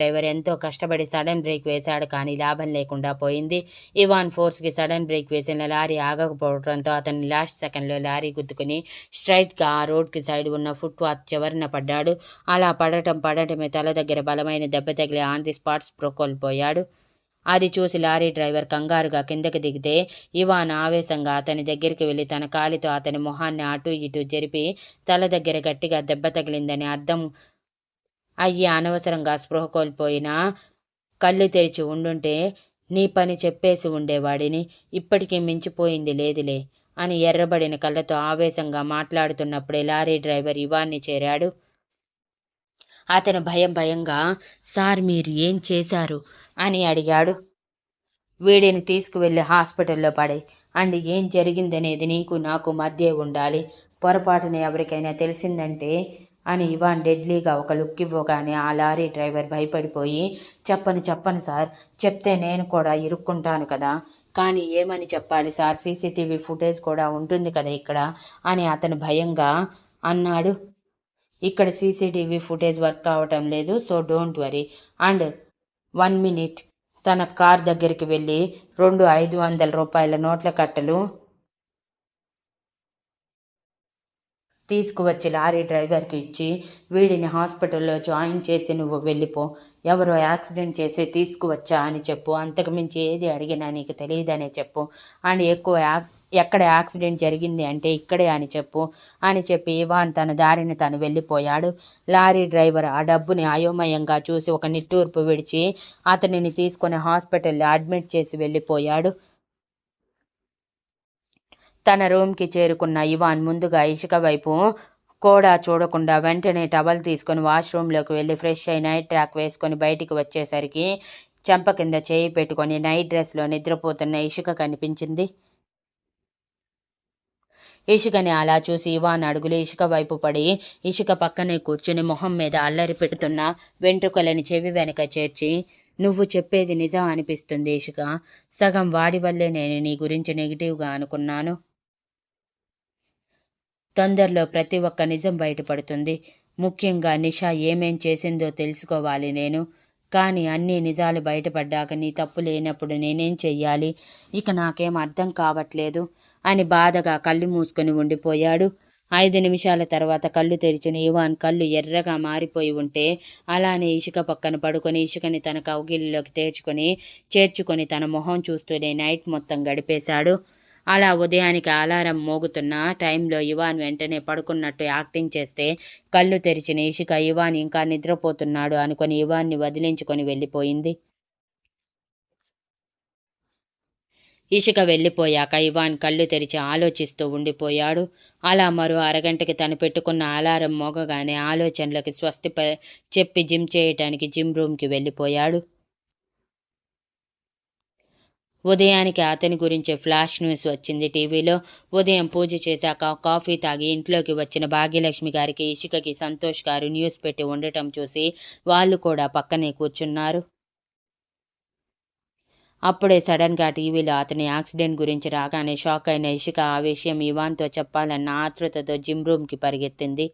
Driver ఎంతో కష్టపడి sudden brake వేశాడు, కానీ లాభం లేకుండా పోయింది. ఇవాన్ ఫోర్స్కి సడన్ బ్రేక్ వేసిన లారీ ఆగకపోవడంతో అతను లాస్ట్ సెకండ్లో లారీ గుద్దుకుని స్ట్రైట్గా ఆ రోడ్కి సైడ్ ఉన్న ఫుట్పాత్ చివరన పడ్డాడు. అలా పడటమే తల దగ్గర బలమైన దెబ్బ తగిలి ఆన్ ది స్పాట్ స్పృహ కోల్పోయాడు. అది చూసి లారీ డ్రైవర్ కంగారుగా కిందకి దిగితే ఇవాన్ ఆవేశంగా అతని దగ్గరికి వెళ్ళి తన కాలితో అతని మొహాన్ని అటూ ఇటూ జరిపి తల దగ్గర గట్టిగా దెబ్బ తగిలిందని అర్థం అయ్యి అనవసరంగా స్పృహ కోల్పోయినా కళ్ళు తెరిచి ఉండుంటే నీ పని చెప్పేసి ఉండేవాడిని, ఇప్పటికీ మించిపోయింది లేదులే అని ఎర్రబడిన కళ్ళతో ఆవేశంగా మాట్లాడుతున్నప్పుడే లారీ డ్రైవర్ ఇవాన్ని చేరాడు. అతను భయంగా సార్ మీరు ఏం చేశారు అని అడిగాడు. వీడిని తీసుకువెళ్ళి హాస్పిటల్లో పడే అండ్ ఏం జరిగిందనేది నీకు నాకు మధ్య ఉండాలి, పొరపాటున ఎవరికైనా తెలిసిందంటే అని ఇవాన్ డెడ్లీగా ఒక లుక్ ఇవ్వగానే ఆ లారీ డ్రైవర్ భయపడిపోయి చెప్పను సార్, చెప్తే నేను కూడా ఇరుక్కుంటాను కదా, కానీ ఏమని చెప్పాలి సార్, సీసీటీవీ ఫుటేజ్ కూడా ఉంటుంది కదా ఇక్కడ అని అతను భయంగా అన్నాడు. ఇక్కడ సీసీటీవీ ఫుటేజ్ వర్క్ కావటం లేదు, so don't worry and 1 minute తన కార్ దగ్గరికి వెళ్ళి 2 500 రూపాయల నోట్ల కట్టలు తీసుకువచ్చి లారీ డ్రైవర్కి ఇచ్చి వీడిని హాస్పిటల్లో జాయిన్ చేసి నువ్వు వెళ్ళిపో, ఎవరో యాక్సిడెంట్ చేసి తీసుకువచ్చా అని చెప్పు, అంతకుమించి ఏది అడిగినా నీకు తెలియదనే చెప్పు అండ్ ఎక్కడ యాక్సిడెంట్ జరిగింది అంటే ఇక్కడే అని చెప్పు అని చెప్పి ఇవాన్ తన దారిని తను వెళ్ళిపోయాడు. లారీ డ్రైవర్ ఆ డబ్బుని అయోమయంగా చూసి ఒక నిట్టూర్పు విడిచి అతనిని తీసుకుని హాస్పిటల్లో అడ్మిట్ చేసి వెళ్ళిపోయాడు. తన రూమ్కి చేరుకున్న ఇవాన్ ముందుగా ఇషిక వైపు కూడా చూడకుండా వెంటనే టవల్ తీసుకొని వాష్రూమ్లోకి వెళ్ళి ఫ్రెష్ అయి నైట్ ట్రాక్ వేసుకొని బయటికి వచ్చేసరికి చెంప కింద చేయి పెట్టుకొని నైట్ డ్రెస్లో నిద్రపోతున్న ఇషిక కనిపించింది. ఇషికని అలా చూసి ఇవాన్ అడుగులు ఇషిక వైపు పడి ఇషిక పక్కనే కూర్చుని మొహం మీద అల్లరి పెడుతున్న వెంట్రుకలని చెవి వెనక చేర్చి నువ్వు చెప్పేది నిజం అనిపిస్తుంది ఇషిక, సగం వాడి వల్లే నేను నీ గురించి నెగిటివ్గా అనుకున్నాను. తొందరలో ప్రతి ఒక్క నిజం బయటపడుతుంది, ముఖ్యంగా నిషా ఏమేం చేసిందో తెలుసుకోవాలి నేను, కానీ అన్ని నిజాలు బయటపడ్డాక నీ తప్పు లేనప్పుడు నేనేం చెయ్యాలి, ఇక నాకేం అర్థం కావట్లేదు అని బాధగా కళ్ళు మూసుకొని ఉండిపోయాడు. 5 నిమిషాల తర్వాత కళ్ళు తెరిచిన ఇవాన్ కళ్ళు ఎర్రగా మారిపోయి ఉంటే అలానే ఇషిక పక్కన పడుకొని ఇషికని తన కౌగిలిలోకి చేర్చుకొని తన మొహం చూస్తూనే నైట్ మొత్తం గడిపేశాడు. అలా ఉదయానికి అలారం మోగుతున్న టైంలో ఇవాన్ వెంటనే పడుకున్నట్టు యాక్టింగ్ చేస్తే కళ్ళు తెరిచిన ఇషిక ఇవాన్ ఇంకా నిద్రపోతున్నాడు అనుకొని ఇవాన్ని వదిలించుకొని వెళ్ళిపోయింది. ఇషిక వెళ్ళిపోయాక ఇవాన్ కళ్ళు తెరిచి ఆలోచిస్తూ ఉండిపోయాడు. అలా మరో అరగంటకి తను పెట్టుకున్న అలారం మోగగానే ఆలోచనలకి స్వస్తి చెప్పి జిమ్ చేయటానికి జిమ్ రూమ్కి వెళ్ళిపోయాడు. ఉదయానికి అతని గురించే ఫ్లాష్ న్యూస్ వచ్చింది టీవీలో. ఉదయం పూజ చేశాక కాఫీ తాగి ఇంట్లోకి వచ్చిన భాగ్యలక్ష్మి గారికి ఇషికకి సంతోష్ గారు న్యూస్ పెట్టి ఉండటం చూసి వాళ్ళు కూడా పక్కనే కూర్చున్నారు. అప్పుడే సడన్గా టీవీలో అతని యాక్సిడెంట్ గురించి రాగానే షాక్ అయిన ఇషిక ఆ విషయం ఇవాన్తో చెప్పాలన్న ఆతృతతో జిమ్ రూమ్కి పరిగెత్తింది.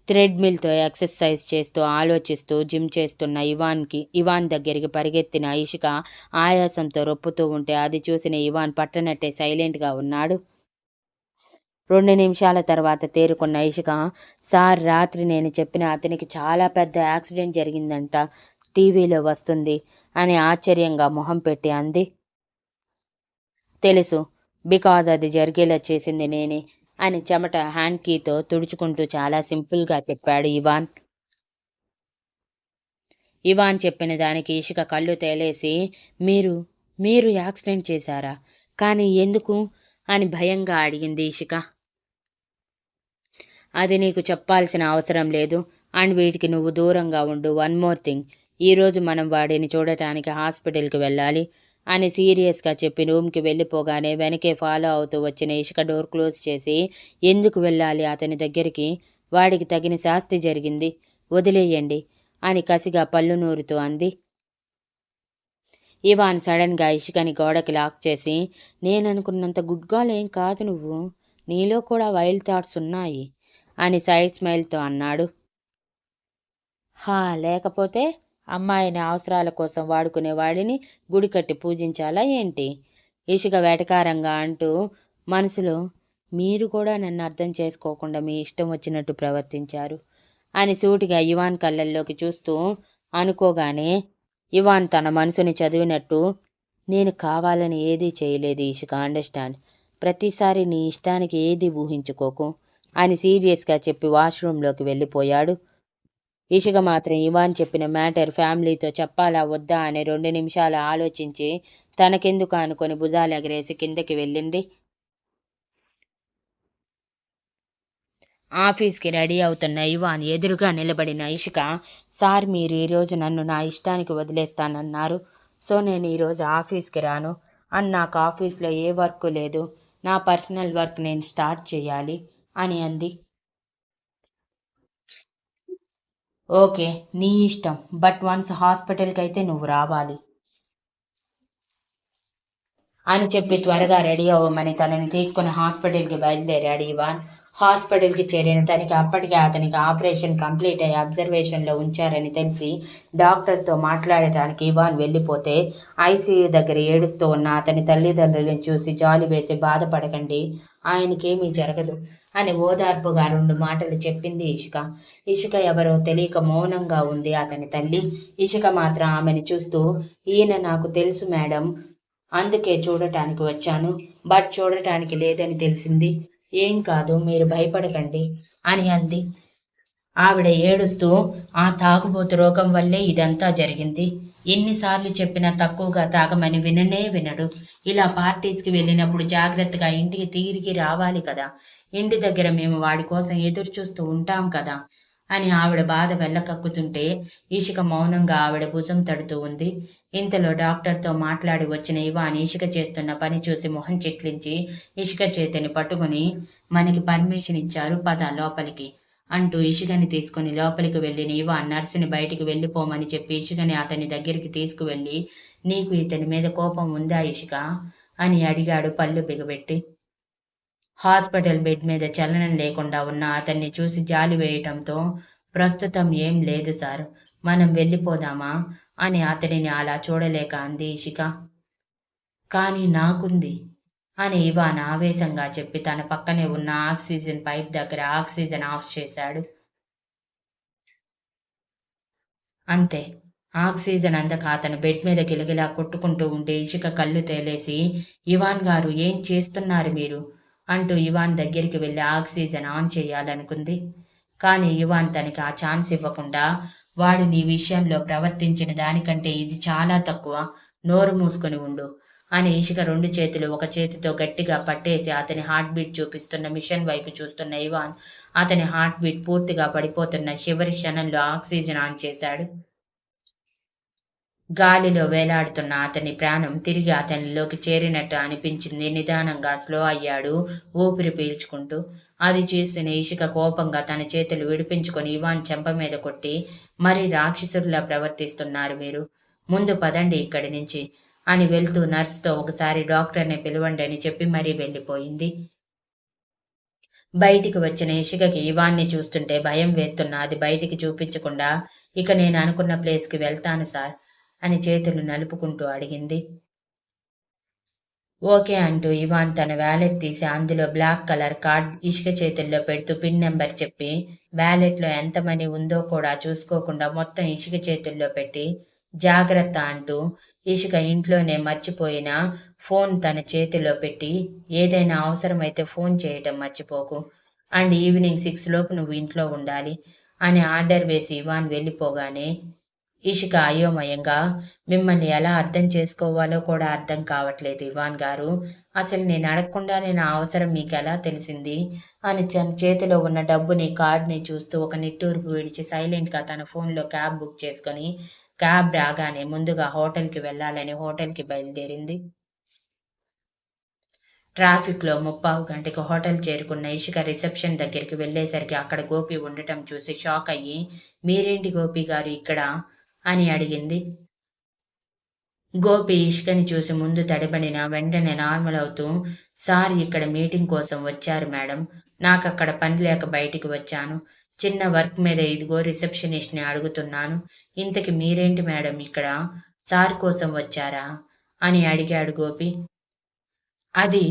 థ్రెడ్మిల్తో ఎక్సర్సైజ్ చేస్తూ ఆలోచిస్తూ జిమ్ చేస్తున్న ఇవాన్ దగ్గరికి పరిగెత్తిన ఇషిక ఆయాసంతో రొప్పుతూ ఉంటే అది చూసిన ఇవాన్ పట్టనట్టే సైలెంట్గా ఉన్నాడు. 2 నిమిషాల తర్వాత తేరుకున్న ఇషిక సార్ రాత్రి నేను చెప్పిన అతనికి చాలా పెద్ద యాక్సిడెంట్ జరిగిందంట, టీవీలో వస్తుంది అని ఆశ్చర్యంగా మొహం పెట్టి అంది. తెలుసు, బికాజ్ అది జరిగేలా చేసింది నేనే అని చెమట హ్యాండ్ కీతో తుడుచుకుంటూ చాలా సింపుల్గా చెప్పాడు ఇవాన్. ఇవాన్ చెప్పిన దానికి ఇషిక కళ్ళు తేలేసి మీరు యాక్సిడెంట్ చేశారా, కానీ ఎందుకు అని భయంగా అడిగింది ఇషిక. అది నీకు చెప్పాల్సిన అవసరం లేదు అండ్ వీటికి నువ్వు దూరంగా ఉండు. 1 more thing, ఈరోజు మనం వాడిని చూడటానికి హాస్పిటల్కి వెళ్ళాలి అని సీరియస్గా చెప్పి రూమ్కి వెళ్ళిపోగానే వెనకే ఫాలో అవుతూ వచ్చిన ఇషిక డోర్ క్లోజ్ చేసి ఎందుకు వెళ్ళాలి అతని దగ్గరికి, వాడికి తగిన శాస్తి జరిగింది, వదిలేయండి అని కసిగా పళ్ళు నూరుతూ అంది. ఇవాన్ సడన్గా ఇషికని గోడకి లాక్ చేసి నేననుకున్నంత గుడ్ గర్ల్ ఏం కాదు నువ్వు, నీలో కూడా వైల్డ్ థాట్స్ ఉన్నాయి అని సైడ్ స్మైల్తో అన్నాడు. లేకపోతే అమ్మాయిని అవసరాల కోసం వాడుకునే వాడిని గుడి కట్టి పూజించాలా ఏంటి? ఇషిక వెటకారంగా అంటూ మనసులో, మీరు కూడా నన్ను అర్థం చేసుకోకుండా మీ ఇష్టం వచ్చినట్టు ప్రవర్తించారు అని సూటిగా ఇవాన్ కళ్ళల్లోకి చూస్తూ అనుకోగానే, ఇవాన్ తన మనసుని చదివినట్టు, నేను కావాలని ఏదీ చేయలేదు ఇషిక, అండర్స్టాండ్. ప్రతిసారి నీ ఇష్టానికి ఏది ఊహించుకోకు అని సీరియస్గా చెప్పి వాష్రూంలోకి వెళ్ళిపోయాడు. ఇషిక మాత్రం ఇవాన్ చెప్పిన మ్యాటర్ ఫ్యామిలీతో చెప్పాలా వద్దా అని 2 నిమిషాలు ఆలోచించి తనకెందుకు అనుకొని భుజాలు ఎగరేసి కిందకి వెళ్ళింది. ఆఫీస్కి రెడీ అవుతున్న ఇవాన్ ఎదురుగా నిలబడిన ఇషిక, సార్ మీరు ఈరోజు నన్ను నా ఇష్టానికి వదిలేస్తానన్నారు. సో నేను ఈరోజు ఆఫీస్కి రాను. అండ్ నాకు ఆఫీస్లో ఏ వర్క్ లేదు. నా పర్సనల్ వర్క్ నేను స్టార్ట్ చేయాలి అని అంది. ఓకే, నీ ఇష్టం. బట్ వన్స్ హాస్పిటల్కి అయితే నువ్వు రావాలి అని చెప్పి త్వరగా రెడీ అవ్వమని తనని తీసుకుని హాస్పిటల్కి బయలుదేరాడు ఇవాన్. హాస్పిటల్కి చేరిన తనకి అప్పటికే అతనికి ఆపరేషన్ కంప్లీట్ అయ్యి అబ్జర్వేషన్లో ఉంచారని తెలిసి డాక్టర్తో మాట్లాడటానికి ఇవాన్ వెళ్ళిపోతే ఐసీయూ దగ్గర ఏడుస్తూ ఉన్న అతని తల్లిదండ్రులను చూసి జాలి వేసి, బాధపడకండి, ఆయనకేమీ జరగదు అని ఓదార్పుగా 2 మాటలు చెప్పింది ఇషిక. ఇషిక ఎవరో తెలియక మౌనంగా ఉంది అతని తల్లి. ఇషిక మాత్రం ఆమెను చూస్తూ, ఈయన నాకు తెలుసు మేడం, అందుకే చూడటానికి వచ్చాను. బట్ చూడటానికి లేదని తెలిసింది. ఏం కాదు, మీరు భయపడకండి అని అంది. ఆవిడ ఏడుస్తూ, ఆ తాగుబోతు రోగం వల్లే ఇదంతా జరిగింది. ఎన్నిసార్లు చెప్పినా తక్కువగా తాగమని విననే వినడు. ఇలా పార్టీస్కి వెళ్ళినప్పుడు జాగ్రత్తగా ఇంటికి తిరిగి రావాలి కదా. ఇంటి దగ్గర మేము వాడి కోసం ఎదురు చూస్తూ ఉంటాం కదా అని ఆవిడ బాధ వెళ్ళకక్కుతుంటే ఈషిక మౌనంగా ఆవిడ భుజం తడుతూ ఉంది. ఇంతలో డాక్టర్తో మాట్లాడి వచ్చిన ఇవాన్ ఈషిక చేస్తున్న పని చూసి మొహం చిట్లించి ఇషిక చేతిని పట్టుకుని, మనకి పర్మిషన్ ఇచ్చారు, పద లోపలికి అంటూ ఇషికని తీసుకుని లోపలికి వెళ్ళిన ఇవాన్ నర్సుని బయటికి వెళ్ళిపోమని చెప్పి ఇషికని అతని దగ్గరికి తీసుకువెళ్ళి, నీకు ఇతని మీద కోపం ఉందా ఇషిక అని అడిగాడు పళ్ళు బిగబెట్టి. హాస్పిటల్ బెడ్ మీద చలనం లేకుండా ఉన్న అతన్ని చూసి జాలి వేయటంతో, ప్రస్తుతం ఏం లేదు సార్, మనం వెళ్ళిపోదామా అని అతడిని అలా చూడలేక అంది ఇషిక. కానీ నాకుంది అని ఇవాన్ ఆవేశంగా చెప్పి తన పక్కనే ఉన్న ఆక్సిజన్ పైప్ దగ్గర ఆక్సిజన్ ఆఫ్ చేశాడు. అంతే, ఆక్సిజన్ అందక అతను బెడ్ మీద గిలగిలా కొట్టుకుంటూ ఉంటే ఇషిక కళ్ళు తేలేసి, ఇవాన్ గారు ఏం చేస్తున్నారు మీరు అంటూ ఇవాన్ దగ్గరికి వెళ్ళి ఆక్సిజన్ ఆన్ చేయాలనుకుంది. కానీ ఇవాన్ తనకి ఆ ఛాన్స్ ఇవ్వకుండా, వాడు నీ విషయంలో ప్రవర్తించిన దానికంటే ఇది చాలా తక్కువ, నోరు మూసుకొని ఉండు అని ఇషిక 2 చేతులు ఒక చేతితో గట్టిగా పట్టేసి అతని హార్ట్ బీట్ చూపిస్తున్న మిషన్ వైపు చూస్తున్న ఇవాన్ అతని హార్ట్ బీట్ పూర్తిగా పడిపోతున్న చివరి క్షణంలో ఆక్సిజన్ ఆన్ చేశాడు. గాలిలో వేలాడుతున్న అతని ప్రాణం తిరిగి అతనిలోకి చేరినట్టు అనిపించింది. నిదానంగా స్లో అయ్యాడు ఊపిరి పీల్చుకుంటూ. అది చూసిన ఇషిక కోపంగా తన చేతులు విడిపించుకొని ఇవాన్ చెంప మీద కొట్టి, మరీ రాక్షసుడిలా ప్రవర్తిస్తున్నారు మీరు, ముందు పదండి ఇక్కడి నుంచి అని వెళ్తూ నర్సుతో ఒకసారి డాక్టర్ని పిలవండి అని చెప్పి మరీ వెళ్ళిపోయింది. బయటికి వచ్చిన ఇషికకి ఇవాన్ని చూస్తుంటే భయం వేస్తున్నా అది బయటికి చూపించకుండా, ఇక నేను అనుకున్న ప్లేస్కి వెళ్తాను సార్ అని చేతులు నలుపుకుంటూ అడిగింది. ఓకే అంటూ ఇవాన్ తన వ్యాలెట్ తీసి అందులో బ్లాక్ కలర్ కార్డ్ ఇషిక చేతుల్లో పెడుతూ పిన్ నెంబర్ చెప్పి, వ్యాలెట్లో ఎంత మనీ ఉందో కూడా చూసుకోకుండా మొత్తం ఇషిక చేతుల్లో పెట్టి, జాగ్రత్త అంటూ ఇషిక ఇంట్లోనే మర్చిపోయిన ఫోన్ తన చేతిలో పెట్టి, ఏదైనా అవసరమైతే ఫోన్ చేయటం మర్చిపోకు, అండ్ ఈవినింగ్ 6 లోపు నువ్వు ఇంట్లో ఉండాలి అని ఆర్డర్ వేసి ఇవాన్ వెళ్ళిపోగానే ఇషిక అయోమయంగా, మిమ్మల్ని ఎలా అర్థం చేసుకోవాలో కూడా అర్థం కావట్లేదు ఇవాన్ గారు, అసలు నేను అడగకుండానే నా అవసరం మీకు ఎలా తెలిసింది అని తన చేతిలో ఉన్న డబ్బుని కార్డ్ని చూస్తూ ఒక నిట్టూర్పు విడిచి సైలెంట్గా తన ఫోన్లో క్యాబ్ బుక్ చేసుకొని క్యాబ్ రాగానే ముందుగా హోటల్కి వెళ్ళాలని హోటల్కి బయలుదేరింది. ట్రాఫిక్లో 3/4 గంటకి హోటల్ చేరుకున్న ఇషిక రిసెప్షన్ దగ్గరికి వెళ్ళేసరికి అక్కడ గోపి ఉండటం చూసి షాక్ అయ్యి, మీరేంటి గోపి గారు ఇక్కడ అని అడిగింది. గోపి ఇషికని చూసి ముందు తడబడిన వెంటనే నార్మల్ అవుతూ, సార్ ఇక్కడ మీటింగ్ కోసం వచ్చారు మేడం, నాకక్కడ పని లేక బయటికి వచ్చాను, చిన్న వర్క్ మీద ఇదిగో రిసెప్షనిస్ట్ని అడుగుతున్నాను. ఇంతకి మీరేంటి మేడం ఇక్కడ? సార్ కోసం వచ్చారా అని అడిగాడు గోపి. అది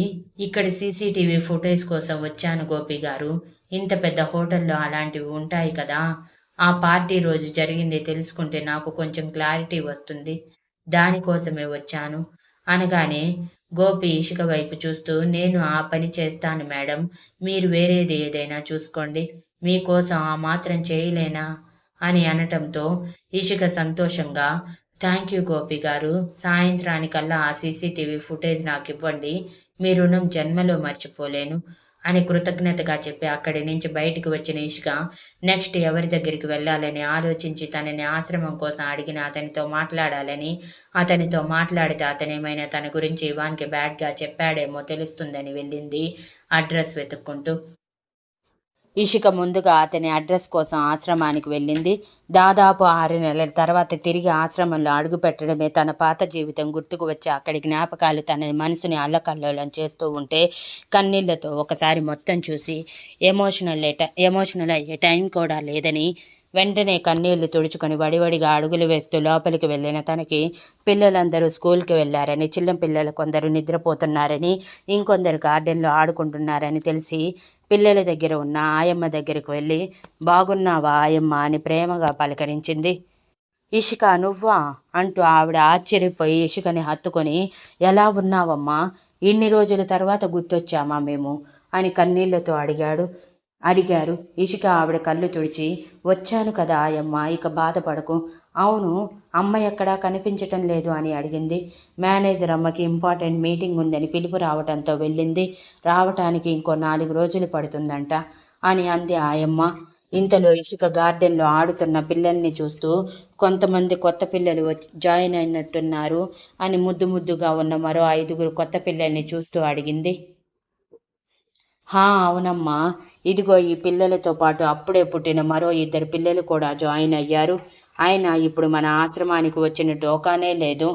ఇక్కడ సీసీటీవీ ఫుటేజ్ కోసం వచ్చాను గోపి గారు. ఇంత పెద్ద హోటల్లో అలాంటివి ఉంటాయి కదా. ఆ పార్టీ రోజు జరిగింది తెలుసుకుంటే నాకు కొంచెం క్లారిటీ వస్తుంది. దానికోసమే వచ్చాను అనగానే గోపి ఇషిక వైపు చూస్తూ, నేను ఆ పని చేస్తాను మేడం. మీరు వేరేది ఏదైనా చూసుకోండి. మీకోసం ఆ మాత్రం చేయలేనా అని అనటంతో ఇషిక సంతోషంగా, థ్యాంక్ యూ గోపి గారు. సాయంత్రానికల్లా ఆ సీసీటీవీ ఫుటేజ్ నాకు ఇవ్వండి. మీ రుణం జన్మలో మర్చిపోలేను అని కృతజ్ఞతగా చెప్పి అక్కడి నుంచి బయటికి వచ్చిన ఇషిక నెక్స్ట్ ఎవరి దగ్గరికి వెళ్ళాలని ఆలోచించి తనని ఆశ్రమం కోసం అడిగిన అతనితో మాట్లాడాలని, అతనితో మాట్లాడితే అతనేమైనా తన గురించి ఇవాన్కి బ్యాడ్గా చెప్పాడేమో తెలుస్తుందని వెళ్ళింది అడ్రస్ వెతుక్కుంటూ. ఇషిక ముందుగా అతని అడ్రస్ కోసం ఆశ్రమానికి వెళ్ళింది. దాదాపు 6 నెలల తర్వాత తిరిగి ఆశ్రమంలో అడుగుపెట్టడమే తన పాత జీవితం గుర్తుకు వచ్చి అక్కడి జ్ఞాపకాలు తన మనసుని అల్లకల్లోలం చేస్తూ ఉంటే కన్నీళ్లతో ఒకసారి మొత్తం చూసి ఎమోషనల్ అయ్యే టైం కూడా లేదని వెంటనే కన్నీళ్లు తుడుచుకొని వడివడిగా అడుగులు వేస్తూ లోపలికి వెళ్ళిన తనకి పిల్లలందరూ స్కూల్కి వెళ్లారని, చిన్న పిల్లలు కొందరు నిద్రపోతున్నారని, ఇంకొందరు గార్డెన్లో ఆడుకుంటున్నారని తెలిసి పిల్లల దగ్గర ఉన్న ఆయమ్మ దగ్గరికి వెళ్ళి, బాగున్నావా ఆయమ్మ అని ప్రేమగా పలకరించింది. ఇషిక, నువ్వా అంటూ ఆవిడ ఆశ్చర్యపోయి ఇషికని హత్తుకొని, ఎలా ఉన్నావమ్మా? ఇన్ని రోజుల తర్వాత గుర్తొచ్చామా మేము అని కన్నీళ్లతో అడిగారు. ఇషిక ఆవిడ కళ్ళు తుడిచి, వచ్చాను కదా ఆయమ్మ, ఇక బాధపడకు. అవును, అమ్మ ఎక్కడా కనిపించటం లేదు అని అడిగింది. మేనేజర్ అమ్మకి ఇంపార్టెంట్ మీటింగ్ ఉందని పిలుపు రావటంతో వెళ్ళింది. రావటానికి ఇంకో 4 రోజులు పడుతుందంట అని అంది ఆయమ్మ. ఇంతలో ఇషిక గార్డెన్లో ఆడుతున్న పిల్లల్ని చూస్తూ, కొంతమంది కొత్త పిల్లలు వచ్చి జాయిన్ అయినట్టున్నారు అని ముద్దుగా ఉన్న మరో 5 కొత్త పిల్లల్ని చూస్తూ అడిగింది. హా, అవునమ్మా, ఇదిగో ఈ పిల్లలతో పాటు అప్పుడే పుట్టిన మరో 2 పిల్లలు కూడా జాయిన్ అయ్యారు. అయినా ఇప్పుడు మన ఆశ్రమానికి వచ్చిన డోకానే లేదు.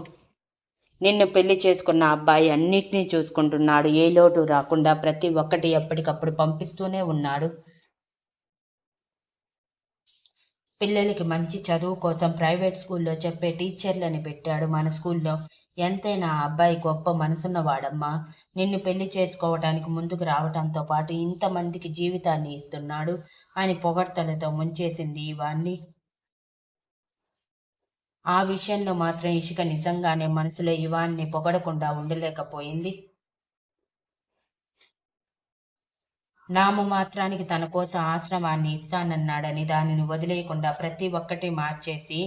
నిన్ను పెళ్లి చేసుకున్న అబ్బాయి అన్నిటినీ చూసుకుంటున్నాడు. ఏ లోటు రాకుండా ప్రతి ఒక్కటి ఎప్పటికప్పుడు పంపిస్తూనే ఉన్నాడు. పిల్లలకి మంచి చదువు కోసం ప్రైవేట్ స్కూల్లో చెప్పే టీచర్లని పెట్టాడు మన స్కూల్లో. ఎంతైనా ఆ అబ్బాయి గొప్ప మనసున్నవాడమ్మా. నిన్ను పెళ్లి చేసుకోవటానికి ముందుకు రావటంతో పాటు ఇంతమందికి జీవితాన్ని ఇస్తున్నాడు అని పొగడ్తలతో ముంచేసింది ఇవాన్ని. ఆ విషయంలో మాత్రం ఇషిక నిజంగానే మనసులో ఇవాన్ని పొగడకుండా ఉండలేకపోయింది. నామమాత్రానికి తన కోసం ఆశ్రమాన్ని ఇస్తానన్నాడని దానిని వదిలేయకుండా ప్రతి ఒక్కటి మార్చేసి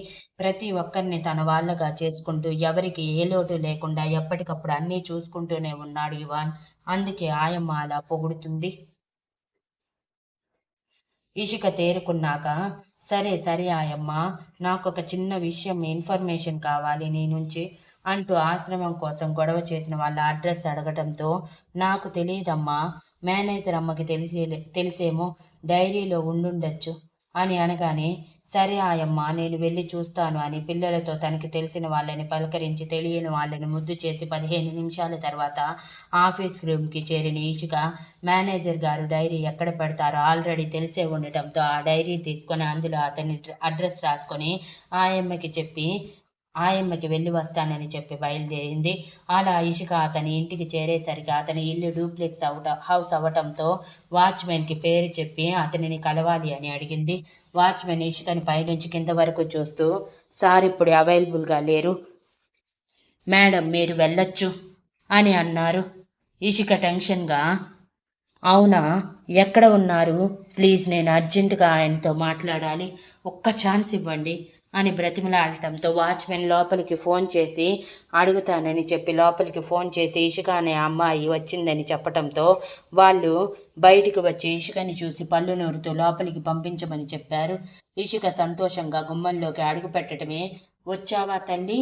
ప్రతి ఒక్కరిని తన వాళ్ళగా చేసుకుంటూ ఎవరికి ఏ లోటు లేకుండా ఎప్పటికప్పుడు అన్నీ చూసుకుంటూనే ఉన్నాడు ఇవాన్. అందుకే ఆయమ్మ అలా పొగుడుతుంది. ఇషిక తేరుకున్నాక, సరే ఆయమ్మ, నాకొక చిన్న విషయం ఇన్ఫర్మేషన్ కావాలి నీ నుంచి అంటూ ఆశ్రమం కోసం గొడవ చేసిన వాళ్ళ అడ్రస్ అడగటంతో, నాకు తెలియదమ్మా, మేనేజర్ అమ్మకి తెలిసేమో, డైరీలో ఉండుండొచ్చు అని అనగానే, సరే ఆయమ్మ, నేను వెళ్ళి చూస్తాను అని పిల్లలతో తనకి తెలిసిన వాళ్ళని పలకరించి తెలియని వాళ్ళని ముద్దు చేసి 15 నిమిషాల తర్వాత ఆఫీస్ రూమ్కి చేరిన ఇషిక, మేనేజర్ గారు డైరీ ఎక్కడ పెడతారో ఆల్రెడీ తెలిసే ఉండటంతో ఆ డైరీ తీసుకొని అందులో అతని అడ్రస్ రాసుకొని ఆయమ్మకి వెళ్ళి వస్తానని చెప్పి బయలుదేరింది. అలా ఇషిక అతని ఇంటికి చేరేసరికి అతని ఇల్లు డూప్లెక్స్ హౌస్ అవటంతో వాచ్మెన్కి పేరు చెప్పి అతనిని కలవాలి అని అడిగింది. వాచ్మెన్ ఇషికని పైనుంచి కింద వరకు చూస్తూ, సార్ ఇప్పుడు అవైలబుల్గా లేరు మేడం, మీరు వెళ్ళొచ్చు అని అన్నారు. ఇషిక టెన్షన్గా, అవునా, ఎక్కడ ఉన్నారు? ప్లీజ్, నేను అర్జెంటుగా ఆయనతో మాట్లాడాలి, ఒక్క ఛాన్స్ ఇవ్వండి అని బ్రతిమలాడటంతో వాచ్మెన్ లోపలికి ఫోన్ చేసి అడుగుతానని చెప్పి లోపలికి ఫోన్ చేసి ఇషిక అనే అమ్మాయి వచ్చిందని చెప్పటంతో వాళ్ళు బయటికి వచ్చి ఇషికని చూసి పళ్ళు నూరుతూ లోపలికి పంపించమని చెప్పారు. ఇషిక సంతోషంగా గుమ్మంలోకి అడుగు పెట్టడమే, వచ్చావా తల్లి,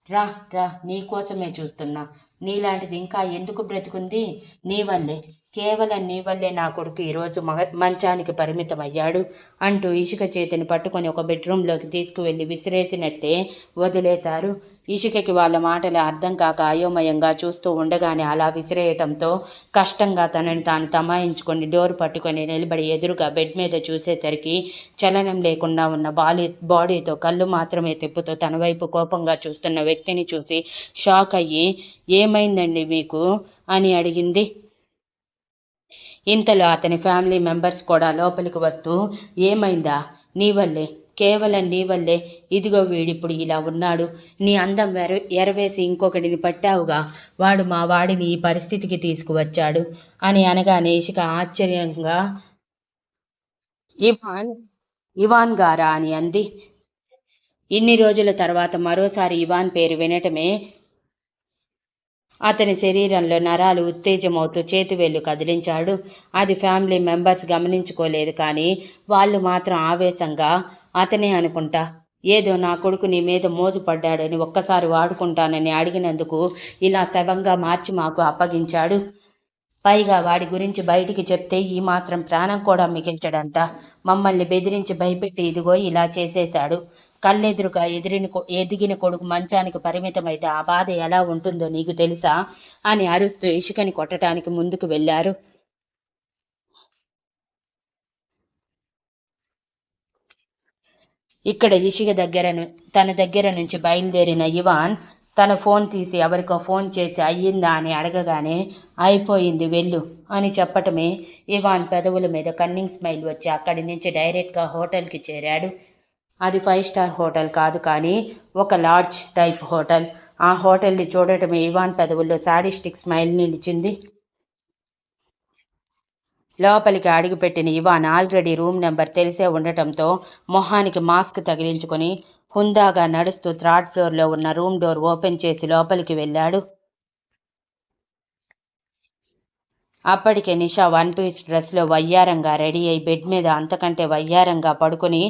రా రా, నీకోసమే చూస్తున్నా. నీలాంటిది ఇంకా ఎందుకు బ్రతుకుంది? నీ వల్లే కేవలం నీ వల్లే నా కొడుకు ఈరోజు మంచానికి పరిమితమయ్యాడు అంటూ ఇషిక చేతిని పట్టుకొని ఒక బెడ్రూంలోకి తీసుకువెళ్ళి విసిరేసినట్టే వదిలేశారు. ఇషికకి వాళ్ళ మాటలు అర్థం కాక అయోమయంగా చూస్తూ ఉండగానే అలా విసిరేయటంతో కష్టంగా తనని తాను తమాయించుకొని డోర్ పట్టుకొని నిలబడి ఎదురుగా బెడ్ మీద చూసేసరికి చలనం లేకుండా ఉన్న బాడీతో కళ్ళు మాత్రమే తిప్పుతూ తన వైపు కోపంగా చూస్తున్న వ్యక్తిని చూసి షాక్ అయ్యి, ఏమైందండి మీకు అని అడిగింది. ఇంతలో అతని ఫ్యామిలీ మెంబర్స్ కూడా లోపలికి వస్తూ, ఏమైందా? నీ వల్లే, కేవలం నీ వల్లే ఇదిగో వీడిప్పుడు ఇలా ఉన్నాడు. నీ అందం ఎరవేసి ఇంకొకడిని పట్టావుగా, వాడు మా వాడిని ఈ పరిస్థితికి తీసుకువచ్చాడు అని అనగానే ఇషిక ఆశ్చర్యంగా, ఇవాన్ గారా అని అంది. ఇన్ని రోజుల తర్వాత మరోసారి ఇవాన్ పేరు వినటమే అతని శరీరంలో నరాలు ఉత్తేజమవుతూ చేతివేళ్లు కదిలించాడు. అది ఫ్యామిలీ మెంబర్స్ గమనించుకోలేదు, కానీ వాళ్ళు మాత్రం ఆవేశంగా, అతనే అనుకుంటా, ఏదో నా కొడుకు నీ మీద మోజుపడ్డాడని ఒక్కసారి వాడుకుంటానని అడిగినందుకు ఇలా శవంగా మార్చి మాకు అప్పగించాడు. పైగా వాడి గురించి బయటికి చెప్తే ఈ మాత్రం ప్రాణం కూడా మిగిల్చడంట. మమ్మల్ని బెదిరించి భయపెట్టి ఇదిగో ఇలా చేసేశాడు. కళ్ళెదురుగా ఎదిగిన కొడుకు మంచానికి పరిమితమైతే ఆ బాధ ఎలా ఉంటుందో నీకు తెలుసా అని అరుస్తూ ఇషికని కొట్టడానికి ముందుకు వెళ్ళారు. ఇక్కడ ఇషిక తన దగ్గర నుంచి బయలుదేరిన ఇవాన్ తన ఫోన్ తీసి ఎవరికో ఫోన్ చేసి అయ్యిందా అని అడగగానే, అయిపోయింది వెళ్ళు అని చెప్పటమే ఇవాన్ పెదవుల మీద కన్నింగ్ స్మైల్ వచ్చి అక్కడి నుంచి డైరెక్ట్గా హోటల్కి చేరాడు. అది 5 స్టార్ హోటల్ కాదు, కానీ ఒక లాడ్జ్ టైప్ హోటల్. ఆ హోటల్ని చూడటమే ఇవాన్ పెదవుల్లో సాడిస్టిక్ స్మైల్ నిలిచింది. లోపలికి అడుగుపెట్టిన ఇవాన్ ఆల్రెడీ రూమ్ నెంబర్ తెలిసే ఉండటంతో మొహానికి మాస్క్ తగిలించుకొని హుందాగా నడుస్తూ 3rd ఫ్లోర్లో ఉన్న రూమ్ డోర్ ఓపెన్ చేసి లోపలికి వెళ్ళాడు. అప్పటికే నిషా 1 పీస్ డ్రెస్లో వయ్యారంగా రెడీ అయి బెడ్ మీద అంతకంటే వయ్యారంగా పడుకొని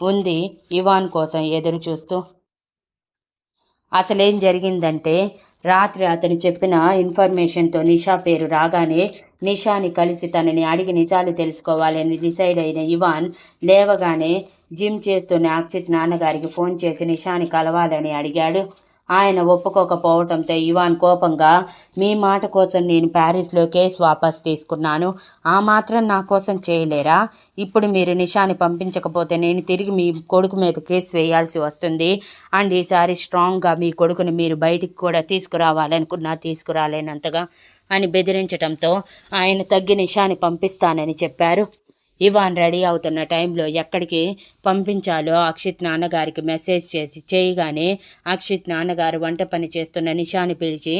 ఉంది ఇవాన్ కోసం ఎదురు చూస్తూ. అసలేం జరిగిందంటే, రాత్రి అతను చెప్పిన ఇన్ఫర్మేషన్తో నిషా పేరు రాగానే నిషాని కలిసి తనని అడిగి నిజాలు తెలుసుకోవాలని డిసైడ్ అయిన ఇవాన్ లేవగానే జిమ్ చేస్తున్న అక్షిత్ నాన్నగారికి ఫోన్ చేసి నిషాని కలవాలని అడిగాడు. ఆయన ఒప్పుకోకపోవటంతో ఇవాన్ కోపంగా, మీ మాట కోసం నేను ప్యారిస్లో కేసు వాపస్ తీసుకున్నాను, ఆ మాత్రం నా కోసం చేయలేరా? ఇప్పుడు మీరు నిషాని పంపించకపోతే నేను తిరిగి మీ కొడుకు మీద కేసు వేయాల్సి వస్తుంది. అండ్ ఈసారి స్ట్రాంగ్గా మీ కొడుకుని మీరు బయటికి కూడా తీసుకురావాలనుకున్నా తీసుకురాలేనంతగా అని బెదిరించడంతో ఆయన తగ్గి నిషాని పంపిస్తానని చెప్పారు. ఇవాన్ రెడీ అవుతున్న టైంలో ఎక్కడికి పంపించాలో అక్షిత్ నాన్నగారికి మెసేజ్ చేయగానే అక్షిత్ నాన్నగారు వంట పని చేస్తున్న నిషాని పిలిచి,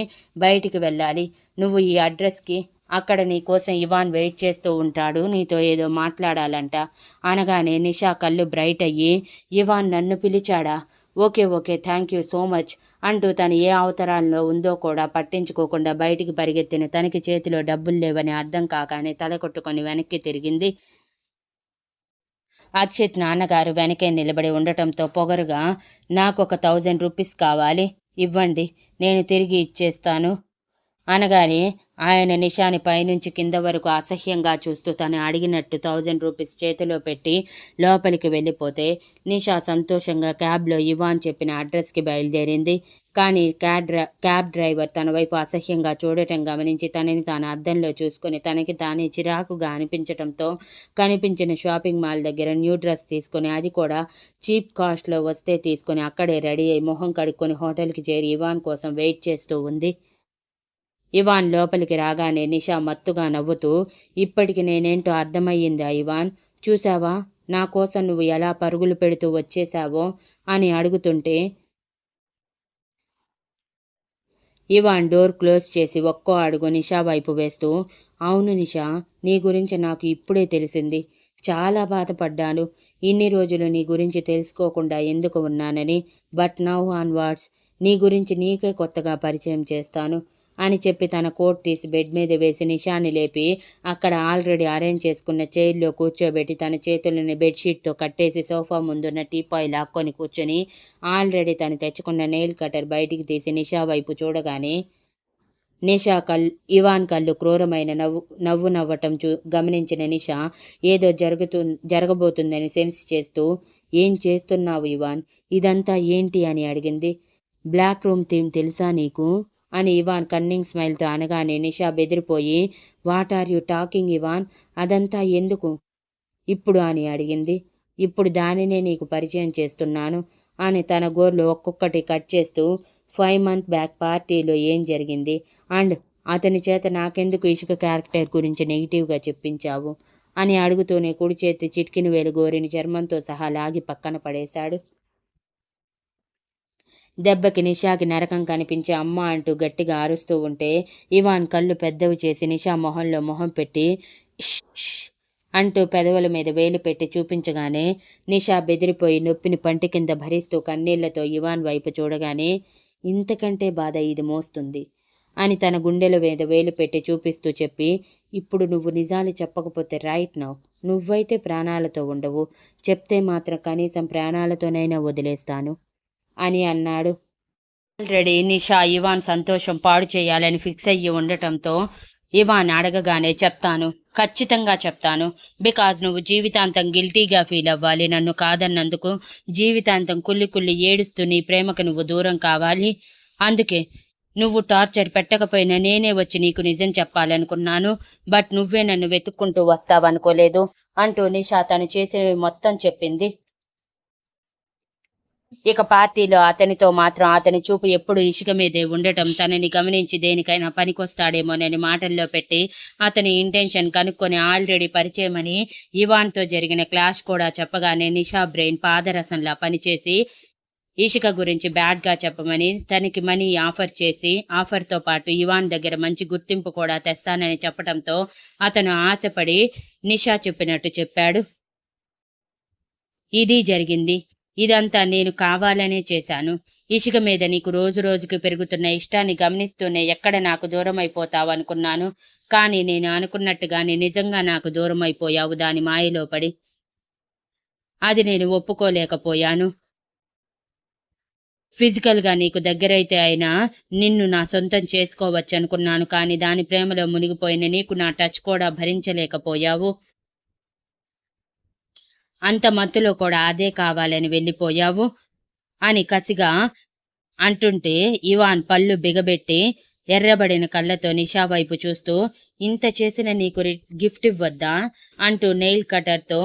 బయటికి వెళ్ళాలి, నువ్వు ఈ అడ్రస్కి, అక్కడ నీ కోసం ఇవాన్ వెయిట్ చేస్తూ ఉంటాడు, నీతో ఏదో మాట్లాడాలంట అనగానే నిషా కళ్ళు బ్రైట్ అయ్యి, ఇవాన్ నన్ను పిలిచాడా? Okay thank you so much అంటూ తను ఏ అవసరాల్లో ఉందో కూడా పట్టించుకోకుండా బయటికి పరిగెత్తిన తనకి చేతిలో డబ్బులు లేవని అర్థం కాగానే తల కొట్టుకొని వెనక్కి తిరిగింది. అక్షిత్ నాన్నగారు వెనకే నిలబడి ఉండటంతో పొగరుగా, నాకు ఒక 1000 రూపీస్ కావాలి, ఇవ్వండి, నేను తిరిగి ఇచ్చేస్తాను అనగానే ఆయన నిషాని పైనుంచి కింద వరకు అసహ్యంగా చూస్తూ తను అడిగినట్టు 1000 రూపీస్ చేతిలో పెట్టి లోపలికి వెళ్ళిపోతే నిషా సంతోషంగా క్యాబ్లో ఇవాన్ చెప్పిన అడ్రస్కి బయలుదేరింది. కానీ క్యాబ్ డ్రైవర్ తన వైపు అసహ్యంగా చూడటం గమనించి తనని తాను అద్దంలో చూసుకొని తనకి తానే చిరాకుగా అనిపించడంతో కనిపించిన షాపింగ్ మాల్ దగ్గర న్యూ డ్రెస్ తీసుకొని, అది కూడా చీప్ కాస్ట్లో వస్తే తీసుకొని అక్కడే రెడీ అయి మొహం కడుక్కొని హోటల్కి చేరి ఇవాన్ కోసం వెయిట్ చేస్తూ ఉంది. ఇవాన్ లోపలికి రాగానే నిషా మత్తుగా నవ్వుతూ, ఇప్పటికి నేనేంటో అర్థమయ్యిందా ఇవాన్? చూసావా నా కోసం నువ్వు ఎలా పరుగులు పెడుతూ వచ్చేశావో అని అడుగుతుంటే ఇవాన్ డోర్ క్లోజ్ చేసి ఒక్కో అడుగు నిషా వైపు వేస్తూ, అవును నిషా, నీ గురించి నాకు ఇప్పుడే తెలిసింది. చాలా బాధపడ్డాను ఇన్ని రోజులు నీ గురించి తెలుసుకోకుండా ఎందుకు ఉన్నానని. బట్ నౌ ఆన్వర్డ్స్ నీ గురించి నీకే కొత్తగా పరిచయం చేస్తాను అని చెప్పి తన కోట్ తీసి బెడ్ మీద వేసి నిషాని లేపి అక్కడ ఆల్రెడీ అరేంజ్ చేసుకున్న చైర్లో కూర్చోబెట్టి తన చేతులని బెడ్షీట్తో కట్టేసి సోఫా ముందున్న టీపాయ్ లాక్కొని కూర్చొని ఆల్రెడీ తను తెచ్చుకున్న నెయిల్ కటర్ బయటికి తీసి నిషా వైపు చూడగానే, ఇవాన్ కళ్ళు క్రూరమైన నవ్వు నవ్వటం గమనించిన నిషా ఏదో జరగబోతుందని సెన్స్ చేస్తూ, ఏం చేస్తున్నావు ఇవాన్? ఇదంతా ఏంటి అని అడిగింది. బ్లాక్ రూమ్ థీమ్ తెలుసా నీకు అని ఇవాన్ కన్నింగ్ స్మైల్తో అనగానే నిషా బెదిరిపోయి, what are you talking Ivan? అదంతా ఎందుకు ఇప్పుడు అని అడిగింది. ఇప్పుడు దానినే నీకు పరిచయం చేస్తున్నాను అని తన గోర్లు ఒక్కొక్కటి కట్ చేస్తూ, 5 months బ్యాక్ పార్టీలో ఏం జరిగింది? అండ్ అతని చేత నాకెందుకు ఇషిక క్యారెక్టర్ గురించి నెగిటివ్గా చెప్పించావు అని అడుగుతూనే కుడి చేతి చిటికిన వేలు గోరిని చర్మంతో సహా లాగి పక్కన పడేశాడు. దెబ్బకి నిషాకి నరకం కనిపించి అమ్మ అంటూ గట్టిగా అరుస్తూ ఉంటే ఇవాన్ కళ్ళు పెద్దవి చేసి నిషా మొహంలో మొహం పెట్టి ష్ అంటూ పెదవుల మీద వేలు పెట్టి చూపించగానే నిషా బెదిరిపోయి నొప్పిని పంటి కింద భరిస్తూ కన్నీళ్లతో ఇవాన్ వైపు చూడగానే, ఇంతకంటే బాధ ఇది మోస్తుంది అని తన గుండెల మీద వేలు పెట్టి చూపిస్తూ చెప్పి, ఇప్పుడు నువ్వు నిజాలు చెప్పకపోతే రైట్ నౌ నువ్వైతే ప్రాణాలతో ఉండవు, చెప్తే మాత్రం కనీసం ప్రాణాలతోనైనా వదిలేస్తాను అని అన్నాడు. ఆల్రెడీ నిషా ఇవాన్ సంతోషం పాడు చేయాలని ఫిక్స్ అయ్యి ఉండటంతో ఇవాన్ అడగగానే చెప్తాను, ఖచ్చితంగా చెప్తాను. బికాజ్ నువ్వు జీవితాంతం గిల్టీగా ఫీల్ అవ్వాలి నన్ను కాదన్నందుకు. జీవితాంతం కుళ్ళి ఏడుస్తూ నీ ప్రేమకు నువ్వు దూరం కావాలి. అందుకే నువ్వు టార్చర్ పెట్టకపోయినా నేనే వచ్చి నీకు నిజం చెప్పాలనుకున్నాను. బట్ నువ్వే నన్ను వెతుక్కుంటూ వస్తావనుకోలేదు అంటూ నిషా తను చేసినవి మొత్తం చెప్పింది. ఇక పార్టీలో అతనితో మాత్రం అతని చూపు ఎప్పుడు ఇషిక మీదే ఉండటం తనని గమనించి దేనికైనా పనికొస్తాడేమోనని మాటల్లో పెట్టి అతని ఇంటెన్షన్ కనుక్కొని ఆల్రెడీ పరిచయమని ఇవాన్తో జరిగిన క్లాష్ కూడా చెప్పగానే నిషా బ్రెయిన్ పాదరసంలా పనిచేసి ఇషిక గురించి బ్యాడ్గా చెప్పమని తనకి మనీ ఆఫర్ చేసి ఆఫర్తో పాటు ఇవాన్ దగ్గర మంచి గుర్తింపు కూడా తెస్తానని చెప్పడంతో అతను ఆశపడి నిషా చెప్పినట్టు చెప్పాడు. ఇది జరిగింది. ఇదంతా నేను కావాలనే చేశాను. ఇషిక మీద నీకు రోజు రోజుకి పెరుగుతున్న ఇష్టాన్ని గమనిస్తూనే ఎక్కడ నాకు దూరం అయిపోతావనుకున్నాను. కానీ నేను అనుకున్నట్టుగానే నిజంగా నాకు దూరం అయిపోయావు దాని మాయలో పడి. అది నేను ఒప్పుకోలేకపోయాను. ఫిజికల్గా నీకు దగ్గరైతే అయినా నిన్ను నా సొంతం చేసుకోవచ్చు అనుకున్నాను. కానీ దాని ప్రేమలో మునిగిపోయిన నీకు నా టచ్ కూడా భరించలేకపోయావు. అంత మత్తులో కూడా అదే కావాలని వెళ్ళిపోయావు అని కసిగా అంటుంటే ఇవాన్ పళ్ళు బిగబెట్టి ఎర్రబడిన కళ్ళతో నిషా వైపు చూస్తూ, ఇంత చేసిన నీకు గిఫ్ట్ ఇవ్వద్దా అంటూ నెయిల్ కటర్తో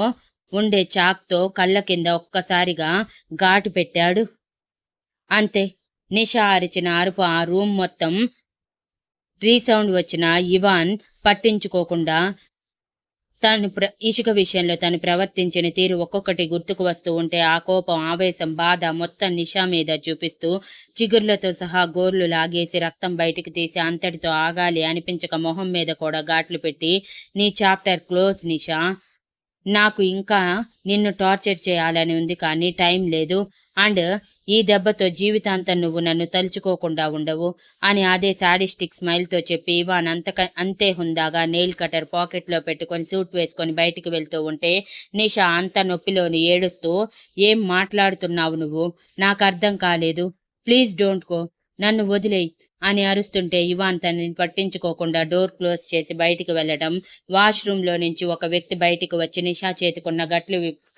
ఉండే చాక్తో కళ్ళ కింద ఒక్కసారిగా ఘాటు పెట్టాడు. అంతే, నిషా అరిచిన అరుపు ఆ రూమ్ మొత్తం రీసౌండ్ వచ్చిన ఇవాన్ పట్టించుకోకుండా ఇషిక విషయంలో తను ప్రవర్తించిన తీరు ఒక్కొక్కటి గుర్తుకు వస్తూ ఉంటే ఆ కోపం, ఆవేశం, బాధ మొత్తం నిషా మీద చూపిస్తూ చిగుర్లతో సహా గోర్లు లాగేసి రక్తం బయటికి తీసి అంతటితో ఆగాలి అనిపించక మొహం మీద కూడా ఘాట్లు పెట్టి, నీ చాప్టర్ క్లోజ్ నిషా. నాకు ఇంకా నిన్ను టార్చర్ చేయాలని ఉంది కానీ టైం లేదు. అండ్ ఈ దెబ్బతో జీవితాంతం నువ్వు నన్ను తలుచుకోకుండా ఉండవు అని అదే సాడిస్టిక్ స్మైల్తో చెప్పి ఇవాన్ అంతే హుందాగా నెయిల్ కటర్ పాకెట్లో పెట్టుకొని సూట్ వేసుకొని బయటికి వెళ్తూ ఉంటే నిషా అంత నొప్పిలోని ఏడుస్తూ, ఏం మాట్లాడుతున్నావు నువ్వు? నాకు అర్థం కాలేదు. ప్లీజ్ డోంట్ గో, నన్ను వదిలేయ్ అని అరుస్తుంటే ఇవాన్ తనని పట్టించుకోకుండా డోర్ క్లోజ్ చేసి బయటికి వెళ్లడం, వాష్రూమ్లో నుంచి ఒక వ్యక్తి బయటికి వచ్చి నిషా చేతికున్న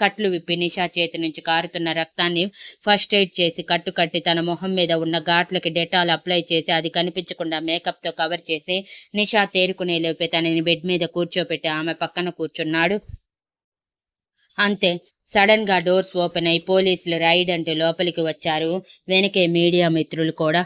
కట్లు విప్పి నిషా చేతి నుంచి కారుతున్న రక్తాన్ని ఫస్ట్ ఎయిడ్ చేసి కట్టు కట్టి తన మొహం మీద ఉన్న ఘాట్లకి డెటాల్ అప్లై చేసి అది కనిపించకుండా మేకప్తో కవర్ చేసి నిషా తేరుకునే లోపే తనని బెడ్ మీద కూర్చోపెట్టి ఆమె పక్కన కూర్చున్నాడు. అంతే, సడన్ గా డోర్స్ ఓపెన్ అయి పోలీసులు రైడ్ అంటూ లోపలికి వచ్చారు. వెనకే మీడియా మిత్రులు కూడా.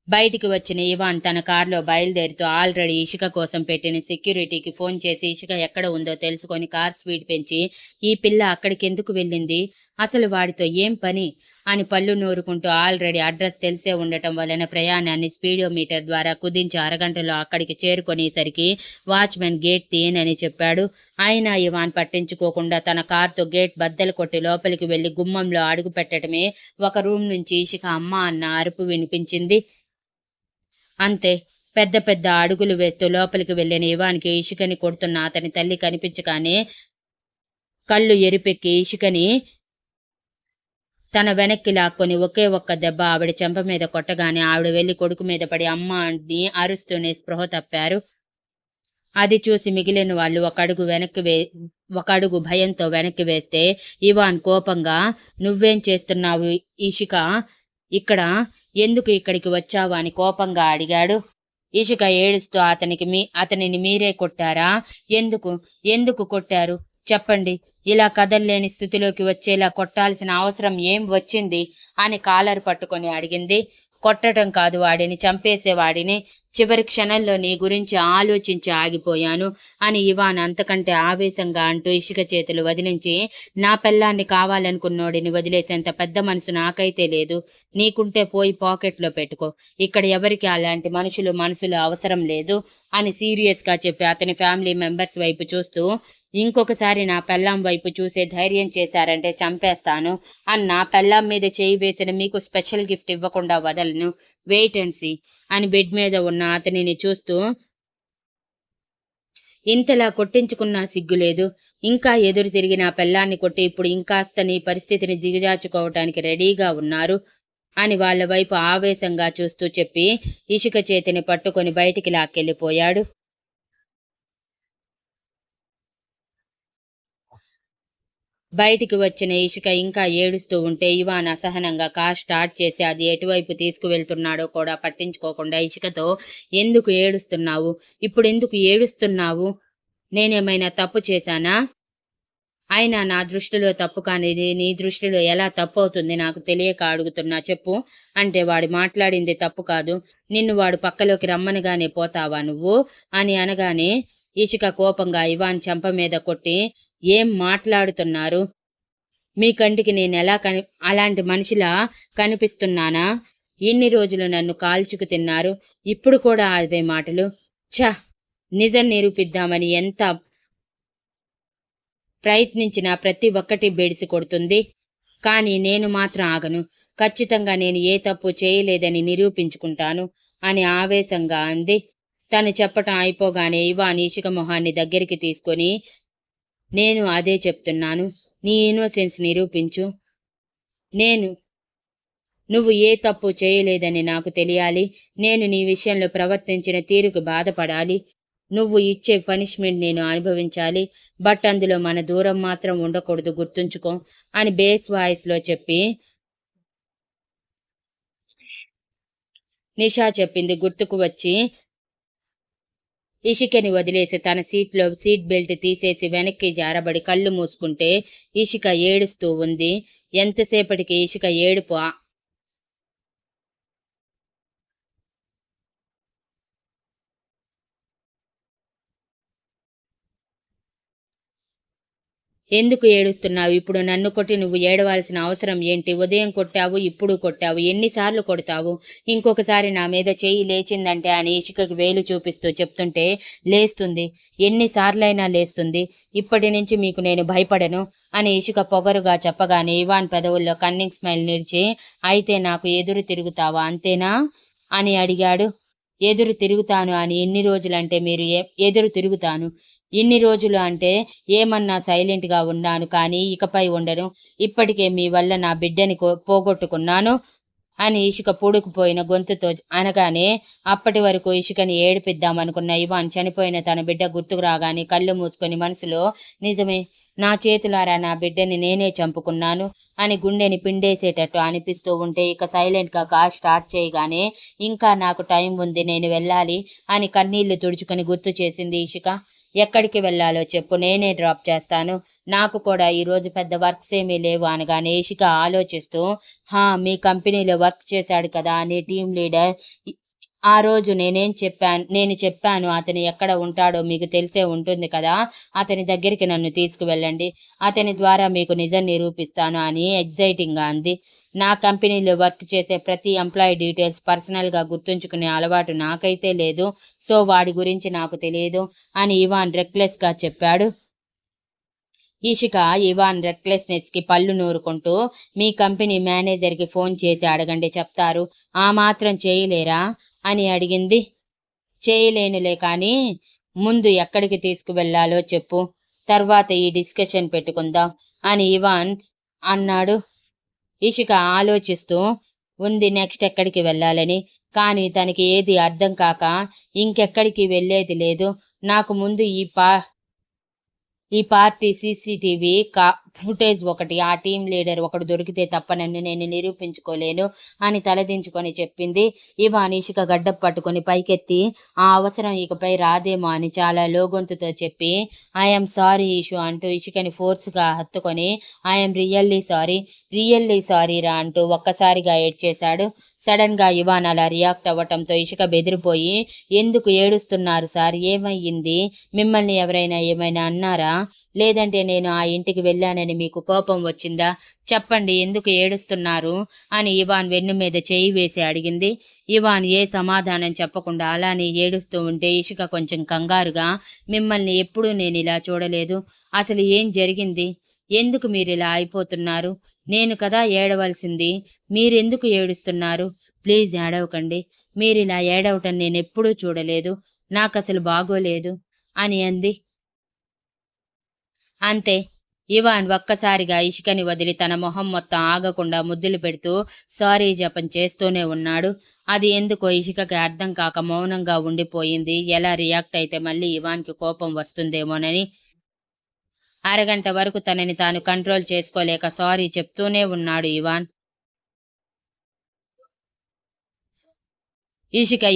బయటికి వచ్చిన ఇవాన్ తన కార్లో బయలుదేరుతూ ఆల్రెడీ ఇషిక కోసం పెట్టిన సెక్యూరిటీకి ఫోన్ చేసి ఇషిక ఎక్కడ ఉందో తెలుసుకొని కార్ స్పీడ్ పెంచి, ఈ పిల్ల అక్కడికి ఎందుకు వెళ్ళింది, అసలు వాడితో ఏం పని అని పళ్ళు నూరుకుంటూ ఆల్రెడీ అడ్రస్ తెలిసే ఉండటం వలన ప్రయాణాన్ని స్పీడోమీటర్ ద్వారా కుదించి అరగంటలో అక్కడికి చేరుకునేసరికి వాచ్మెన్ గేట్ తీయనని చెప్పాడు. అయినా ఇవాన్ పట్టించుకోకుండా తన కార్తో గేట్ బద్దలు కొట్టి లోపలికి వెళ్లి గుమ్మంలో అడుగు పెట్టడమే ఒక రూమ్ నుంచి ఇషిక అమ్మ అన్న అరుపు వినిపించింది. అంతే, పెద్ద పెద్ద అడుగులు వేస్తూ లోపలికి వెళ్ళిన ఇవాన్కి ఇషికని కొడుతున్న అతని తల్లి కనిపించగానే కళ్ళు ఎరిపెక్కి ఇషికని తన వెనక్కి లాక్కొని ఒకే ఒక్క దెబ్బ ఆవిడ చెంప మీద కొట్టగానే ఆవిడ వెళ్లి కొడుకు మీద పడి అమ్మ అని అరుస్తూనే స్పృహ తప్పారు. అది చూసి మిగిలిన వాళ్ళు ఒక అడుగు భయంతో వెనక్కి వేస్తే ఇవాన్ కోపంగా, నువ్వేం చేస్తున్నావు ఇషిక? ఇక్కడ ఎందుకు ఇక్కడికి వచ్చావు అని కోపంగా అడిగాడు. ఇషిక ఏడుస్తూ అతనిని మీరే కొట్టారా? ఎందుకు కొట్టారు చెప్పండి. ఇలా కదల్లేని స్థితిలోకి వచ్చేలా కొట్టాల్సిన అవసరం ఏం వచ్చింది అని కాలర్ పట్టుకొని అడిగింది. కొట్టడం కాదు, వాడిని చంపేసేవాడిని. చివరి క్షణంలో నీ గురించి ఆలోచించి ఆగిపోయాను అని ఇవాన్ అంతకంటే ఆవేశంగా అంటూ ఇషిక చేతులు వదిలించి, నా పెళ్ళాన్ని కావాలనుకున్నోడిని వదిలేసేంత పెద్ద మనసు నాకైతే లేదు. నీకుంటే పోయి పాకెట్లో పెట్టుకో. ఇక్కడ ఎవరికి అలాంటి మనసులు అవసరం లేదు అని సీరియస్గా చెప్పి అతని ఫ్యామిలీ మెంబర్స్ వైపు చూస్తూ, ఇంకొకసారి నా పెళ్ళాం వైపు చూసే ధైర్యం చేశారంటే చంపేస్తాను. నా పెళ్ళాం మీద చేయి వేసిన మీకు స్పెషల్ గిఫ్ట్ ఇవ్వకుండా వదలను. వెయిట్ అండ్ సీ అని బెడ్ మీద ఉన్న అతనిని చూస్తూ, ఇంతలా కొట్టించుకున్నా సిగ్గులేదు. ఇంకా ఎదురు తిరిగి నా పెళ్ళాన్ని కొట్టి ఇప్పుడు ఇంకాస్త నీ పరిస్థితిని దిగజార్చుకోవటానికి రెడీగా ఉన్నారు అని వాళ్ళ వైపు ఆవేశంగా చూస్తూ చెప్పి ఇషిక చేతిని పట్టుకొని బయటికి లాక్కెళ్ళిపోయాడు. బయటికి వచ్చిన ఇషిక ఇంకా ఏడుస్తూ ఉంటే ఇవాన్ అసహనంగా కార్ స్టార్ట్ చేసి అది ఎటువైపు తీసుకువెళ్తున్నాడో కూడా పట్టించుకోకుండా ఇషికతో, ఎందుకు ఏడుస్తున్నావు? ఇప్పుడెందుకు ఏడుస్తున్నావు? నేనేమైనా తప్పు చేశానా? అయినా నా దృష్టిలో తప్పు కానిది నీ దృష్టిలో ఎలా తప్పు అవుతుంది నాకు తెలియక అడుగుతున్నా చెప్పు అంటే, వాడు మాట్లాడింది తప్పు కాదు. నిన్ను వాడు పక్కలోకి రమ్మనగానే పోతావా నువ్వు అని అనగానే ఇషిక కోపంగా ఇవాన్ చెంప మీద కొట్టి, ఏం మాట్లాడుతున్నారు? మీ కంటికి నేనెలా అలాంటి మనిషిలా కనిపిస్తున్నానా? ఇన్ని రోజులు నన్ను కాల్చుకు తిన్నారు, ఇప్పుడు కూడా అవే మాటలు? ఛ! నిజం నిరూపిద్దామని ఎంత ప్రయత్నించినా ప్రతి ఒక్కటి బెడిసి కొడుతుంది. కానీ నేను మాత్రం ఆగను. ఖచ్చితంగా నేను ఏ తప్పు చేయలేదని నిరూపించుకుంటాను అని ఆవేశంగా అంది. తను చెప్పటం అయిపోగానే ఇవాన్ ఇషిక మొహాన్ని దగ్గరికి తీసుకొని, నేను అదే చెప్తున్నాను. నీ ఇన్నోసెన్స్ నిరూపించు. నువ్వు ఏ తప్పు చేయలేదని నాకు తెలియాలి. నేను నీ విషయంలో ప్రవర్తించిన తీరుకు బాధపడాలి. నువ్వు ఇచ్చే పనిష్మెంట్ నేను అనుభవించాలి. బట్ అందులో మన దూరం మాత్రం ఉండకూడదు, గుర్తుంచుకో అని బేస్ వాయిస్లో చెప్పి నిషా చెప్పింది గుర్తుకు వచ్చి ఇషికని వదిలేసి తన సీట్ బెల్ట్ తీసేసి వెనక్కి జారబడి కళ్ళు మూసుకుంటే ఇషిక ఏడుస్తూ ఉంది. ఎంతసేపటికి ఇషిక ఏడుపు ఎందుకు ఏడుస్తున్నావు? ఇప్పుడు నన్ను కొట్టి నువ్వు ఏడవాల్సిన అవసరం ఏంటి? ఉదయం కొట్టావు, ఇప్పుడు కొట్టావు, ఎన్నిసార్లు కొడతావు? ఇంకొకసారి నా మీద చెయ్యి లేచిందంటే అని ఇషికకి వేలు చూపిస్తూ చెప్తుంటే, లేస్తుంది, ఎన్నిసార్లైనా లేస్తుంది. ఇప్పటి నుంచి మీకు నేను భయపడను అని ఇషిక పొగరుగా చెప్పగానే ఇవాన్ పెదవుల్లో కన్నింగ్ స్మైల్ నిలిచి, అయితే నాకు ఎదురు తిరుగుతావా అంతేనా అని అడిగాడు. ఎదురు తిరుగుతాను అని ఎన్ని రోజులంటే మీరు ఎదురు తిరుగుతాను ఇన్ని రోజులు అంటే ఏమన్నా సైలెంట్గా ఉన్నాను, కానీ ఇకపై ఉండను. ఇప్పటికే మీ వల్ల నా బిడ్డని పోగొట్టుకున్నాను అని ఇషిక పూడుకుపోయిన గొంతుతో అనగానే అప్పటి వరకు ఇషికని ఏడిపిద్దామనుకున్న ఇవాన్ చనిపోయిన తన బిడ్డ గుర్తుకు రాగానే కళ్ళు మూసుకొని మనసులో, నిజమే, నా చేతులారా నా బిడ్డని నేనే చంపుకున్నాను అని గుండెని పిండేసేటట్టు అనిపిస్తూ ఉంటే ఇక సైలెంట్గా కార్ స్టార్ట్ చేయగానే, ఇంకా నాకు టైం ఉంది, నేను వెళ్ళాలి అని కన్నీళ్లు తుడుచుకొని గుర్తు చేసింది ఇషిక. ఎక్కడికి వెళ్ళాలో చెప్పు, నేనే డ్రాప్ చేస్తాను. నాకు కూడా ఈరోజు పెద్ద వర్క్స్ ఏమీ లేవు అనగానే ఇషిక ఆలోచిస్తూ, మీ కంపెనీలో వర్క్ చేశాడు కదా అని టీం లీడర్, ఆ రోజు నేను చెప్పాను అతను ఎక్కడ ఉంటాడో మీకు తెలిసే ఉంటుంది కదా, అతని దగ్గరికి నన్ను తీసుకువెళ్ళండి, అతని ద్వారా మీకు నిజం నిరూపిస్తాను అని ఎగ్జైటింగ్గా అంది. నా కంపెనీలో వర్క్ చేసే ప్రతి ఎంప్లాయీ డీటెయిల్స్ పర్సనల్గా గుర్తుంచుకునే అలవాటు నాకైతే లేదు, సో వాడి గురించి నాకు తెలియదు అని ఇవాన్ రెక్లెస్గా చెప్పాడు. ఇషిక ఇవాన్ రెక్లెస్నెస్కి పళ్ళు నూరుకుంటూ, మీ కంపెనీ మేనేజర్కి ఫోన్ చేసి అడగండి, చెప్తారు. ఆ మాత్రం చేయలేరా అని అడిగింది. చేయలేనులే, కానీ ముందు ఎక్కడికి తీసుకువెళ్లాలో చెప్పు, తర్వాత ఈ డిస్కషన్ పెట్టుకుందాం అని ఇవాన్ అన్నాడు. ఇషిక ఆలోచిస్తూ ఉంది నెక్స్ట్ ఎక్కడికి వెళ్ళాలని. కానీ తనకి ఏది అర్థం కాక ఇంకెక్కడికి వెళ్ళేది లేదు. నాకు ముందు ఈ పార్టీ సీసీటీవీ ఫుటేజ్ ఒకటి, ఆ టీం లీడర్ ఒకడు దొరికితే తప్ప నన్ను నేను నిరూపించుకోలేను అని తలదించుకొని చెప్పింది. ఇవాన్ ఇషిక గడ్డం పట్టుకొని పైకెత్తి ఆ అవసరం ఇకపై రాదేమో అని చాలా లోగొంతుతో చెప్పి ఐఎమ్ సారీ ఇషు అంటూ ఇషికని ఫోర్స్గా హత్తుకొని ఐఎమ్ రియల్లీ సారీ రా అంటూ ఒక్కసారిగా ఏడ్చేశాడు. సడన్ గా ఇవాన్ అలా రియాక్ట్ అవ్వటంతో ఇషిక బెదిరిపోయి ఎందుకు ఏడుస్తున్నారు సార్, ఏమయ్యింది, మిమ్మల్ని ఎవరైనా ఏమైనా అన్నారా, లేదంటే నేను ఆ ఇంటికి వెళ్ళానని మీకు కోపం వచ్చిందా, చెప్పండి ఎందుకు ఏడుస్తున్నారు అని ఇవాన్ వెన్ను మీద చేయి వేసి అడిగింది. ఇవాన్ ఏ సమాధానం చెప్పకుండా అలానే ఏడుస్తూ ఉంటే ఇషిక కొంచెం కంగారుగా మిమ్మల్ని ఎప్పుడూ నేను ఇలా చూడలేదు, అసలు ఏం జరిగింది, ఎందుకు మీరిలా అయిపోతున్నారు, నేను కదా ఏడవలసింది, మీరెందుకు ఏడుస్తున్నారు, ప్లీజ్ ఏడవకండి, మీరిలా ఏడవటం నేనెప్పుడూ చూడలేదు, నాకసలు బాగోలేదు అని అంది. అంతే. ఇవాన్ ఒక్కసారిగా ఇషికని వదిలి తన మొహం మొత్తం ఆగకుండా ముద్దులు పెడుతూ సారీ జపం చేస్తూనే ఉన్నాడు. అది ఎందుకో ఇషికకి అర్థం కాక మౌనంగా ఉండిపోయింది. ఎలా రియాక్ట్ అయితే మళ్ళీ ఇవాన్కి కోపం వస్తుందేమోనని. అరగంట వరకు తనని తాను కంట్రోల్ చేసుకోలేక సారీ చెప్తూనే ఉన్నాడు ఇవాన్.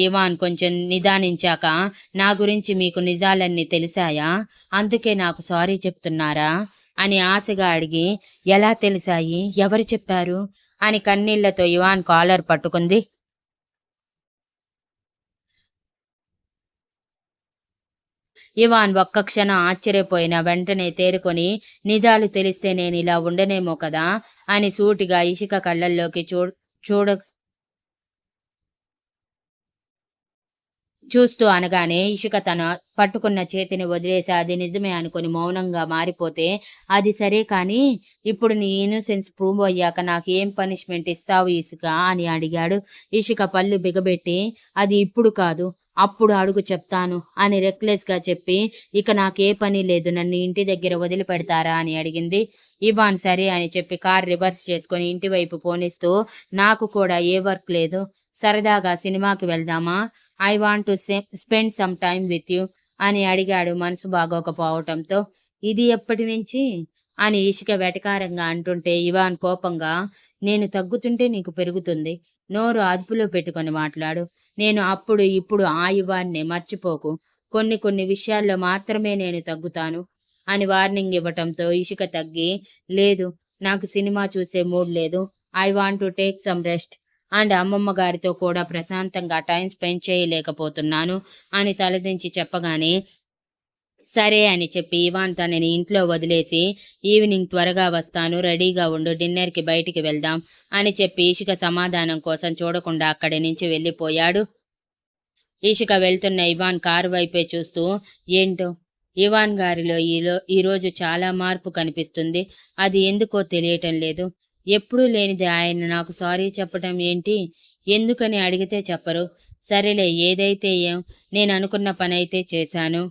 ఇవాన్ కొంచెం నిదానించాక నా గురించి మీకు నిజాలన్నీ తెలిసాయా, అందుకే నాకు సారీ చెప్తున్నారా అని ఆశగా అడిగి ఎలా తెలిసాయి, ఎవరు చెప్పారు అని కన్నీళ్లతో ఇవాన్ కాలర్ పట్టుకుంది. ఇవాన్ ఒక్క క్షణం ఆశ్చర్యపోయిన వెంటనే తేరుకొని నిజాలు తెలిస్తే నేను ఇలా ఉండనేమో కదా అని సూటిగా ఇషిక కళ్ళల్లోకి చూస్తూ అనగానే ఇషిక తన పట్టుకున్న చేతిని వదిలేసి అది నిజమే అనుకుని మౌనంగా మారిపోతే అది సరే కానీ ఇప్పుడు నీ ఇన్నోసెన్స్ ప్రూవ్ అయ్యాక నాకు ఏం పనిష్మెంట్ ఇస్తావు ఇసుక అని అడిగాడు. ఇషిక పళ్ళు బిగబెట్టి అది ఇప్పుడు కాదు అప్పుడు అడుగు చెప్తాను అని రెక్లెస్గా చెప్పి ఇక నాకే పని లేదు, నన్ను ఇంటి దగ్గర వదిలిపెడతారా అని అడిగింది. ఇవాన్ సరే అని చెప్పి కార్ రివర్స్ చేసుకొని ఇంటి వైపు పోనిస్తూ నాకు కూడా ఏ వర్క్ లేదు, సరదాగా సినిమాకి వెళ్దామా, I want to spend some time with you అని అడిగాడు మనసు బాగోకపోవటంతో. ఇది ఎప్పటి నుంచి అని ఇషిక వెటకారంగా అంటుంటే ఇవాన్ కోపంగా నేను తగ్గుతుంటే నీకు పెరుగుతుంది, నోరు అదుపులో పెట్టుకొని మాట్లాడు, నేను అప్పుడు ఇప్పుడు ఆ ఇవాన్నే మర్చిపోకు, కొన్ని విషయాల్లో మాత్రమే నేను తగ్గుతాను అని వార్నింగ్ ఇవ్వటంతో ఇషిక తగ్గి లేదు నాకు సినిమా చూసే మూడ్ లేదు, I want to take some rest and అమ్మమ్మ గారితో కూడా ప్రశాంతంగా టైం స్పెండ్ చేయలేకపోతున్నాను అని తలదించి చెప్పగానే సరే అని చెప్పి ఇవాన్ తనని ఇంట్లో వదిలేసి ఈవినింగ్ త్వరగా వస్తాను, రెడీగా ఉండు, డిన్నర్కి బయటికి వెళ్దాం అని చెప్పి ఇషిక సమాధానం కోసం చూడకుండా అక్కడి నుంచి వెళ్ళిపోయాడు. ఇషిక వెళ్తున్న ఇవాన్ కారు వైపే చూస్తూ ఏంటో ఇవాన్ గారిలో ఈరోజు చాలా మార్పు కనిపిస్తుంది, అది ఎందుకో తెలియటం లేదు, ఎప్పుడూ లేనిది ఆయన నాకు సారీ చెప్పటం ఏంటి, ఎందుకని అడిగితే చెప్పరు, సరేలే ఏదైతే ఏం, నేను అనుకున్న పనైతే చేశాను,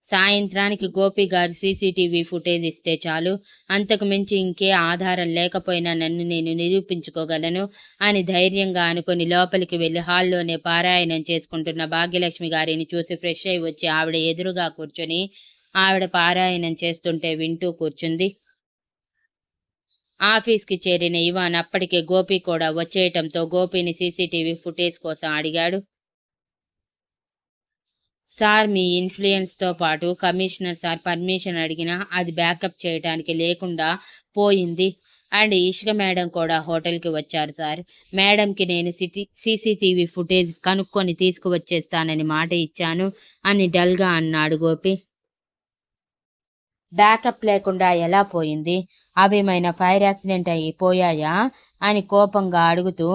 సాయంత్రానికి గోపి గారు సీసీటీవీ ఫుటేజ్ ఇస్తే చాలు, అంతకు మించి ఇంకే ఆధారం లేకపోయినా నన్ను నేను నిరూపించుకోగలను అని ధైర్యంగా అనుకుని లోపలికి వెళ్లి హాల్లోనే పారాయణం చేసుకుంటున్న భాగ్యలక్ష్మి గారిని చూసి ఫ్రెష్ అయి వచ్చి ఆవిడ ఎదురుగా కూర్చొని ఆవిడ పారాయణం చేస్తుంటే వింటూ కూర్చుంది. ఆఫీస్కి చేరిన ఇవాన్ అప్పటికే గోపి కూడా వచ్చేయటంతో గోపిని సీసీటీవీ ఫుటేజ్ కోసం అడిగాడు. సార్ మీ ఇన్ఫ్లుయెన్స్తో పాటు కమిషనర్ సార్ పర్మిషన్ అడిగినా అది బ్యాకప్ చేయడానికి లేకుండా పోయింది అండ్ ఇషిక మేడం కూడా హోటల్కి వచ్చారు సార్, మేడంకి నేను సీసీటీవీ ఫుటేజ్ కనుక్కొని తీసుకువచ్చేస్తానని మాట ఇచ్చాను అని డల్గా అన్నాడు గోపి. బ్యాకప్ లేకుండా ఎలా పోయింది, అవేమైనా ఫైర్ యాక్సిడెంట్ అయిపోయాయా అని కోపంగా అడుగుతూ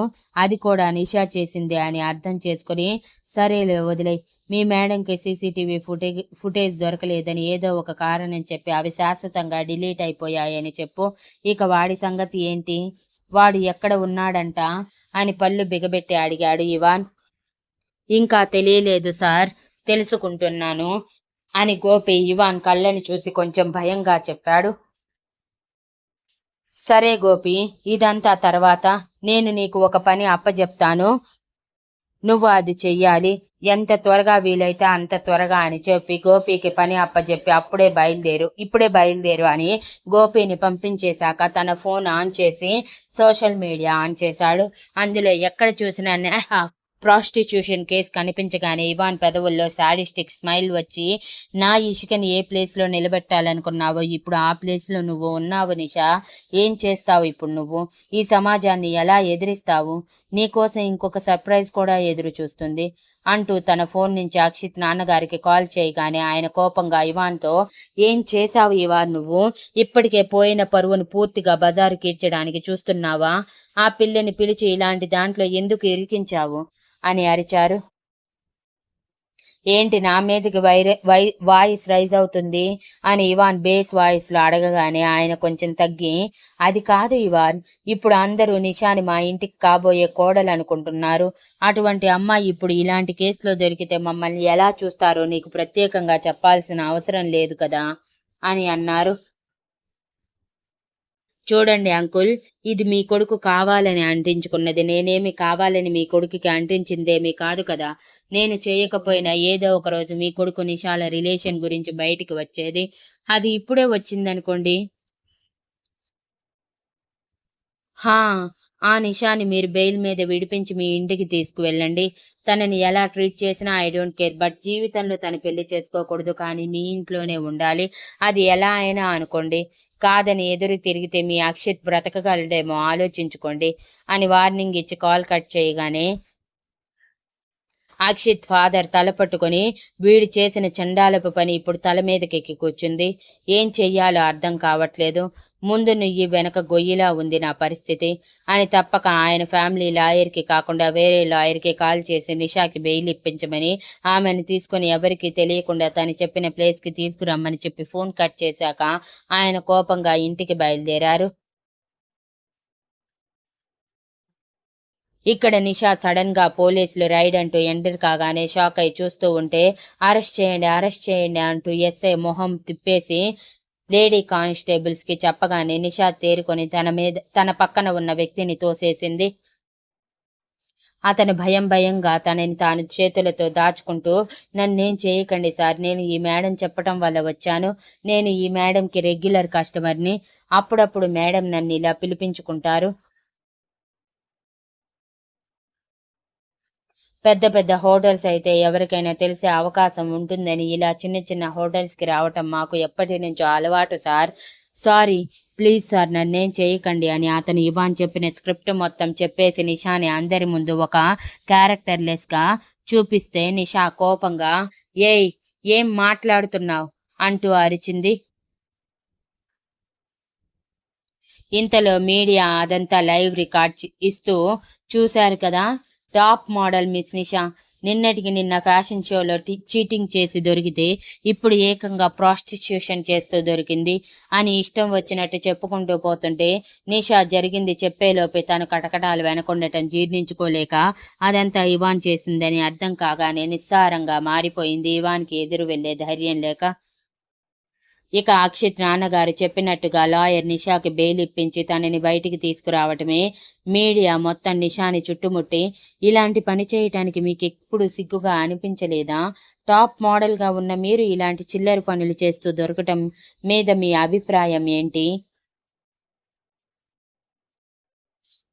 అది కూడా నిషా చేసింది అని అర్థం చేసుకుని సరేలే వదిలే, మీ మేడంకి సీసీటీవీ ఫుటేజ్ దొరకలేదని ఏదో ఒక కారణం చెప్పి అవి శాశ్వతంగా డిలీట్ అయిపోయాయని చెప్పు, ఇక వాడి సంగతి ఏంటి, వాడు ఎక్కడ ఉన్నాడంట అని పళ్ళు బిగబెట్టి అడిగాడు ఇవాన్. ఇంకా తెలియలేదు సార్, తెలుసుకుంటున్నాను అని గోపి ఇవాన్ కళ్ళని చూసి కొంచెం భయంగా చెప్పాడు. సరే గోపి, ఇదంతా తర్వాత. నేను నీకు ఒక పని అప్పజెప్తాను, నువ్వు అది చెయ్యాలి. ఎంత త్వరగా వీలైతే అంత త్వరగా అని చెప్పి గోపికి పని అప్పజెప్పి ఇప్పుడే బయలుదేరు అని గోపిని పంపించేశాక తన ఫోన్ ఆన్ చేసి సోషల్ మీడియా ఆన్ చేశాడు. అందులో ఎక్కడ చూసినా ప్రాస్టిట్యూషన్ కేసు కనిపించగానే ఇవాన్ పెదవుల్లో సాడిస్టిక్ స్మైల్ వచ్చి, నా ఇషికని ఏ ప్లేస్లో నిలబెట్టాలనుకున్నావో ఇప్పుడు ఆ ప్లేస్లో నువ్వు ఉన్నావు నిషా. ఏం చేస్తావు ఇప్పుడు నువ్వు? ఈ సమాజాన్ని ఎలా ఎదిరిస్తావు? నీకోసం ఇంకొక సర్ప్రైజ్ కూడా ఎదురు చూస్తుంది అంటూ తన ఫోన్ నుంచి అక్షిత్ నాన్నగారికి కాల్ చేయగానే ఆయన కోపంగా ఇవాన్తో, ఏం చేశావు ఇవాన్ నువ్వు? ఇప్పటికే పోయిన పరువును పూర్తిగా బజారు కీర్చడానికి చూస్తున్నావా? ఆ పిల్లని పిలిచి ఇలాంటి దాంట్లో ఎందుకు ఇరికించావు అని అరిచారు. ఏంటి నా మీదకి వాయిస్ రైజ్ అవుతుంది అని ఇవాన్ బేస్ వాయిస్లో అడగగానే ఆయన కొంచెం తగ్గి, అది కాదు ఇవాన్, ఇప్పుడు అందరూ నిషాని మా ఇంటికి కాబోయే కోడలు అనుకుంటున్నారు. అటువంటి అమ్మాయి ఇప్పుడు ఇలాంటి కేసులో దొరికితే మమ్మల్ని ఎలా చూస్తారో నీకు ప్రత్యేకంగా చెప్పాల్సిన అవసరం లేదు కదా అని అన్నారు. చూడండి అంకుల్, ఇది మీ కొడుకు కావాలని అంటించుకున్నది. నేనేమి కావాలని మీ కొడుకుకి అంటించిందేమీ కాదు కదా. నేను చేయకపోయినా ఏదో ఒక రోజు మీ కొడుకు నిషాల రిలేషన్ గురించి బయటికి వచ్చేది. అది ఇప్పుడే వచ్చిందనుకోండి. హా, ఆ నిషాని మీరు బెయిల్ మీద విడిపించి మీ ఇంటికి తీసుకువెళ్ళండి. తనని ఎలా ట్రీట్ చేసినా ఐ డోంట్ కేర్. బట్ జీవితంలో తను పెళ్లి చేసుకోకూడదు, కానీ మీ ఇంట్లోనే ఉండాలి. అది ఎలా అయినా అనుకోండి. కాదని ఎదురు తిరిగితే మీ అక్షిత్ బ్రతకగలడేమో ఆలోచించుకోండి అని వార్నింగ్ ఇచ్చి కాల్ కట్ చేయగానే అక్షిత్ ఫాదర్ తల పట్టుకొని, వీడు చేసిన చండాలపు పని ఇప్పుడు తల మీదకెక్కి కూర్చుంది. ఏం చెయ్యాలో అర్థం కావట్లేదు. ముందు నుయ్యి వెనక గొయ్యిలా ఉంది నా పరిస్థితి అని తప్పక ఆయన ఫ్యామిలీ లాయర్కి కాకుండా వేరే లాయర్కి కాల్ చేసి నిషాకి బెయిల్ ఇప్పించమని, ఆమెను తీసుకొని ఎవరికీ తెలియకుండా తను చెప్పిన ప్లేస్కి తీసుకురమ్మని చెప్పి ఫోన్ కట్ చేశాక ఆయన కోపంగా ఇంటికి బయలుదేరారు. ఇక్కడ నిషా సడన్ గా పోలీసులు రైడ్ అంటూ ఎంటర్ కాగానే షాక్ అయి చూస్తూ ఉంటే, అరెస్ట్ చేయండి అంటూ ఎస్ఐ మొహం తిప్పేసి లేడీ కానిస్టేబుల్స్ కి చెప్పగానే నిషా తేరుకొని తన పక్కన ఉన్న వ్యక్తిని తోసేసింది. అతను భయంగా తనని తాను చేతులతో దాచుకుంటూ, నన్నేం చేయకండి సార్, నేను ఈ మేడం చెప్పటం వల్ల వచ్చాను. నేను ఈ మేడంకి రెగ్యులర్ కస్టమర్ని. అప్పుడప్పుడు మేడం నన్ను ఇలా పిలిపించుకుంటారు. పెద్ద పెద్ద హోటల్స్ అయితే ఎవరికైనా తెలిసే అవకాశం ఉంటుందని ఇలా చిన్న చిన్న హోటల్స్కి రావటం మాకు ఎప్పటి నుంచో అలవాటు సార్. సారీ, ప్లీజ్ సార్, నన్నేం చేయకండి అని అతను ఇవాన్ చెప్పిన స్క్రిప్ట్ మొత్తం చెప్పేసి నిషాని అందరి ముందు ఒక క్యారెక్టర్లెస్గా చూపిస్తే నిషా కోపంగా, ఏయ్ ఏం మాట్లాడుతున్నావు అంటూ అరిచింది. ఇంతలో మీడియా అదంతా లైవ్ రికార్డ్ ఇస్తూ, చూశారు కదా, టాప్ మోడల్ మిస్ నిషా నిన్నటికి నిన్న ఫ్యాషన్ షోలో చీటింగ్ చేసి దొరికితే ఇప్పుడు ఏకంగా ప్రాస్టిట్యూషన్ చేస్తూ దొరికింది అని ఇష్టం వచ్చినట్టు చెప్పుకుంటూ పోతుంటే నిషా జరిగింది చెప్పేలోపే తన కటకటాలు వెనకొండటం జీర్ణించుకోలేక అదంతా ఇవాన్ చేసిందని అర్థం కాగానే నిస్సారంగా మారిపోయింది. ఇవాన్కి ఎదురు వెళ్లే ధైర్యం లేక. ఇక అక్షిత్ నాన్నగారు చెప్పినట్టుగా లాయర్ నిషాకి బెయిల్ ఇప్పించి తనని బయటికి తీసుకురావటమే. మీడియా మొత్తం నిషాని చుట్టుముట్టి, ఇలాంటి పని చేయటానికి మీకు ఎప్పుడు సిగ్గుగా అనిపించలేదా? టాప్ మోడల్గా ఉన్న మీరు ఇలాంటి చిల్లర పనులు చేస్తూ దొరకటం మీద మీ అభిప్రాయం ఏంటి?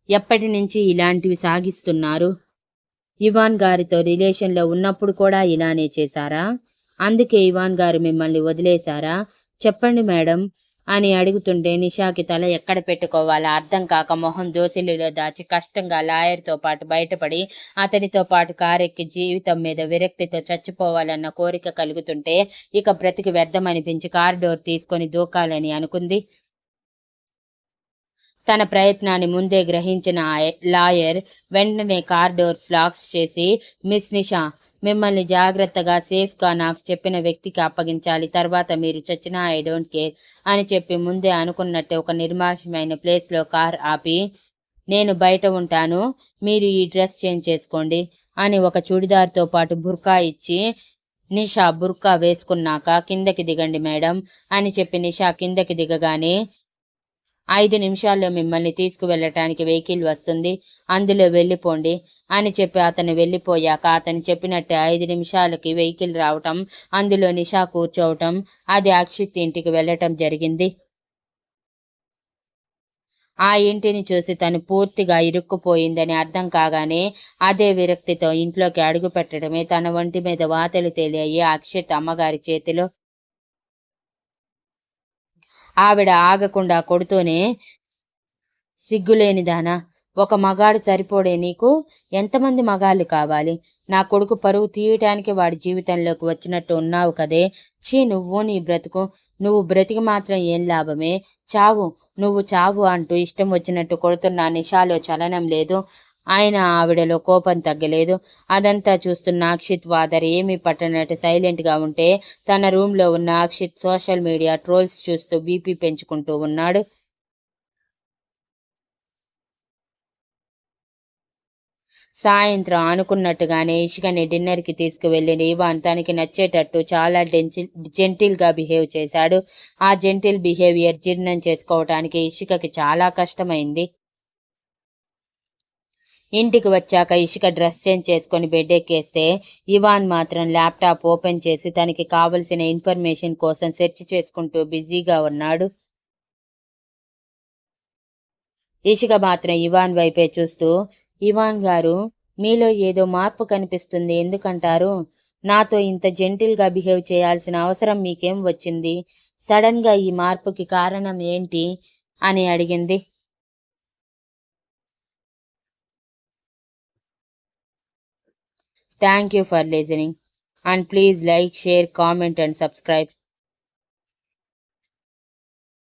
ఎప్పటి నుంచి ఇలాంటివి సాగిస్తున్నారు? ఇవాన్ గారితో రిలేషన్లో ఉన్నప్పుడు కూడా ఇలానే చేశారా? అందుకే ఇవాన్ గారు మిమ్మల్ని వదిలేశారా? చెప్పండి మేడం అని అడుగుతుంటే నిషాకి తల ఎక్కడ పెట్టుకోవాలో అర్థం కాక మొహం దోసిలిలో దాచి కష్టంగా లాయర్తో పాటు బయటపడి అతడితో పాటు కారెక్కి జీవితం మీద విరక్తితో చచ్చిపోవాలన్న కోరిక కలుగుతుంటే ఇక బ్రతికి వ్యర్థమనిపించి కార్ డోర్ తీసుకొని దూకాలని అనుకుంది. తన ప్రయత్నాన్ని ముందే గ్రహించిన లాయర్ వెంటనే కార్ డోర్స్ లాక్ చేసి, మిస్ నిషా, మిమ్మల్ని జాగ్రత్తగా సేఫ్గా నాకు చెప్పిన వ్యక్తికి అప్పగించాలి. తర్వాత మీరు చచ్చినా ఐ డోంట్ కేర్ అని చెప్పి ముందే అనుకున్నట్టే ఒక నిర్మానుష్యమైన ప్లేస్లో కార్ ఆపి, నేను బయట ఉంటాను, మీరు ఈ డ్రెస్ చేంజ్ చేసుకోండి అని ఒక చుడిదార్తో పాటు బుర్కా ఇచ్చి, నిషా బుర్కా వేసుకున్నాక కిందకి దిగండి మేడం అని చెప్పి నిషా కిందకి దిగగానే 5 నిమిషాల్లో మిమ్మల్ని తీసుకువెళ్ళటానికి వెహికల్ వస్తుంది. అందులో వెళ్ళిపోండి అని చెప్పి అతను వెళ్ళిపోయాక అతను చెప్పినట్టే 5 నిమిషాలకి వెహికల్ రావటం, అందులో నిషా కూర్చోవటం, అది అక్షిత్ ఇంటికి వెళ్ళటం జరిగింది. ఆ ఇంటిని చూసి తను పూర్తిగా ఇరుక్కుపోయిందని అర్థం కాగానే అదే విరక్తితో ఇంట్లోకి అడుగు పెట్టడమే తన ఒంటి మీద వాతలు తేలాయి అక్షిత్ అమ్మగారి చేతిలో. ఆవిడ ఆగకుండా కొడుతూనే, సిగ్గులేనిదానా! ఒక మగాడు సరిపోడే నీకు? ఎంతమంది మగాళ్ళు కావాలి? నా కొడుకు పరువు తీయటానికి వాడి జీవితంలోకి వచ్చినట్టు ఉన్నావు కదే! ఛీ నువ్వు నీ బ్రతుకు! నువ్వు బ్రతికి మాత్రం ఏం లాభమే? చావు! నువ్వు చావు అంటూ ఇష్టం వచ్చినట్టు కొడుతున్న నిషాలో చలనం లేదు. ఆయన ఆవిడలో కోపం తగ్గలేదు. అదంతా చూస్తున్న అక్షిత్ వాదర్ ఏమీ పట్టనట్టు సైలెంట్గా ఉంటే తన రూమ్లో ఉన్న అక్షిత్ సోషల్ మీడియా ట్రోల్స్ చూస్తూ బీపీ పెంచుకుంటూ ఉన్నాడు. సాయంత్రం అనుకున్నట్టుగానే ఇషికని డిన్నర్కి తీసుకువెళ్ళిన ఇవాన్ తనకి నచ్చేటట్టు చాలా జెంటిల్గా బిహేవ్ చేశాడు. ఆ జెంటిల్ బిహేవియర్ జీర్ణం చేసుకోవటానికి ఇషికకి చాలా కష్టమైంది. ఇంటికి వచ్చాక ఇషిక డ్రెస్ చేంజ్ చేసుకొని బెడ్ ఎక్కేస్తే ఇవాన్ మాత్రం ల్యాప్టాప్ ఓపెన్ చేసి తనకి కావలసిన ఇన్ఫర్మేషన్ కోసం సెర్చ్ చేసుకుంటూ బిజీగా ఉన్నాడు. ఇషిక మాత్రం ఇవాన్ వైపే చూస్తూ, ఇవాన్ గారు, మీలో ఏదో మార్పు కనిపిస్తుంది ఎందుకంటారు? నాతో ఇంత జెంటిల్గా బిహేవ్ చేయాల్సిన అవసరం మీకేం వచ్చింది? సడన్గా ఈ మార్పుకి కారణం ఏంటి అని అడిగింది. Thank you for listening and please like, share, comment and subscribe.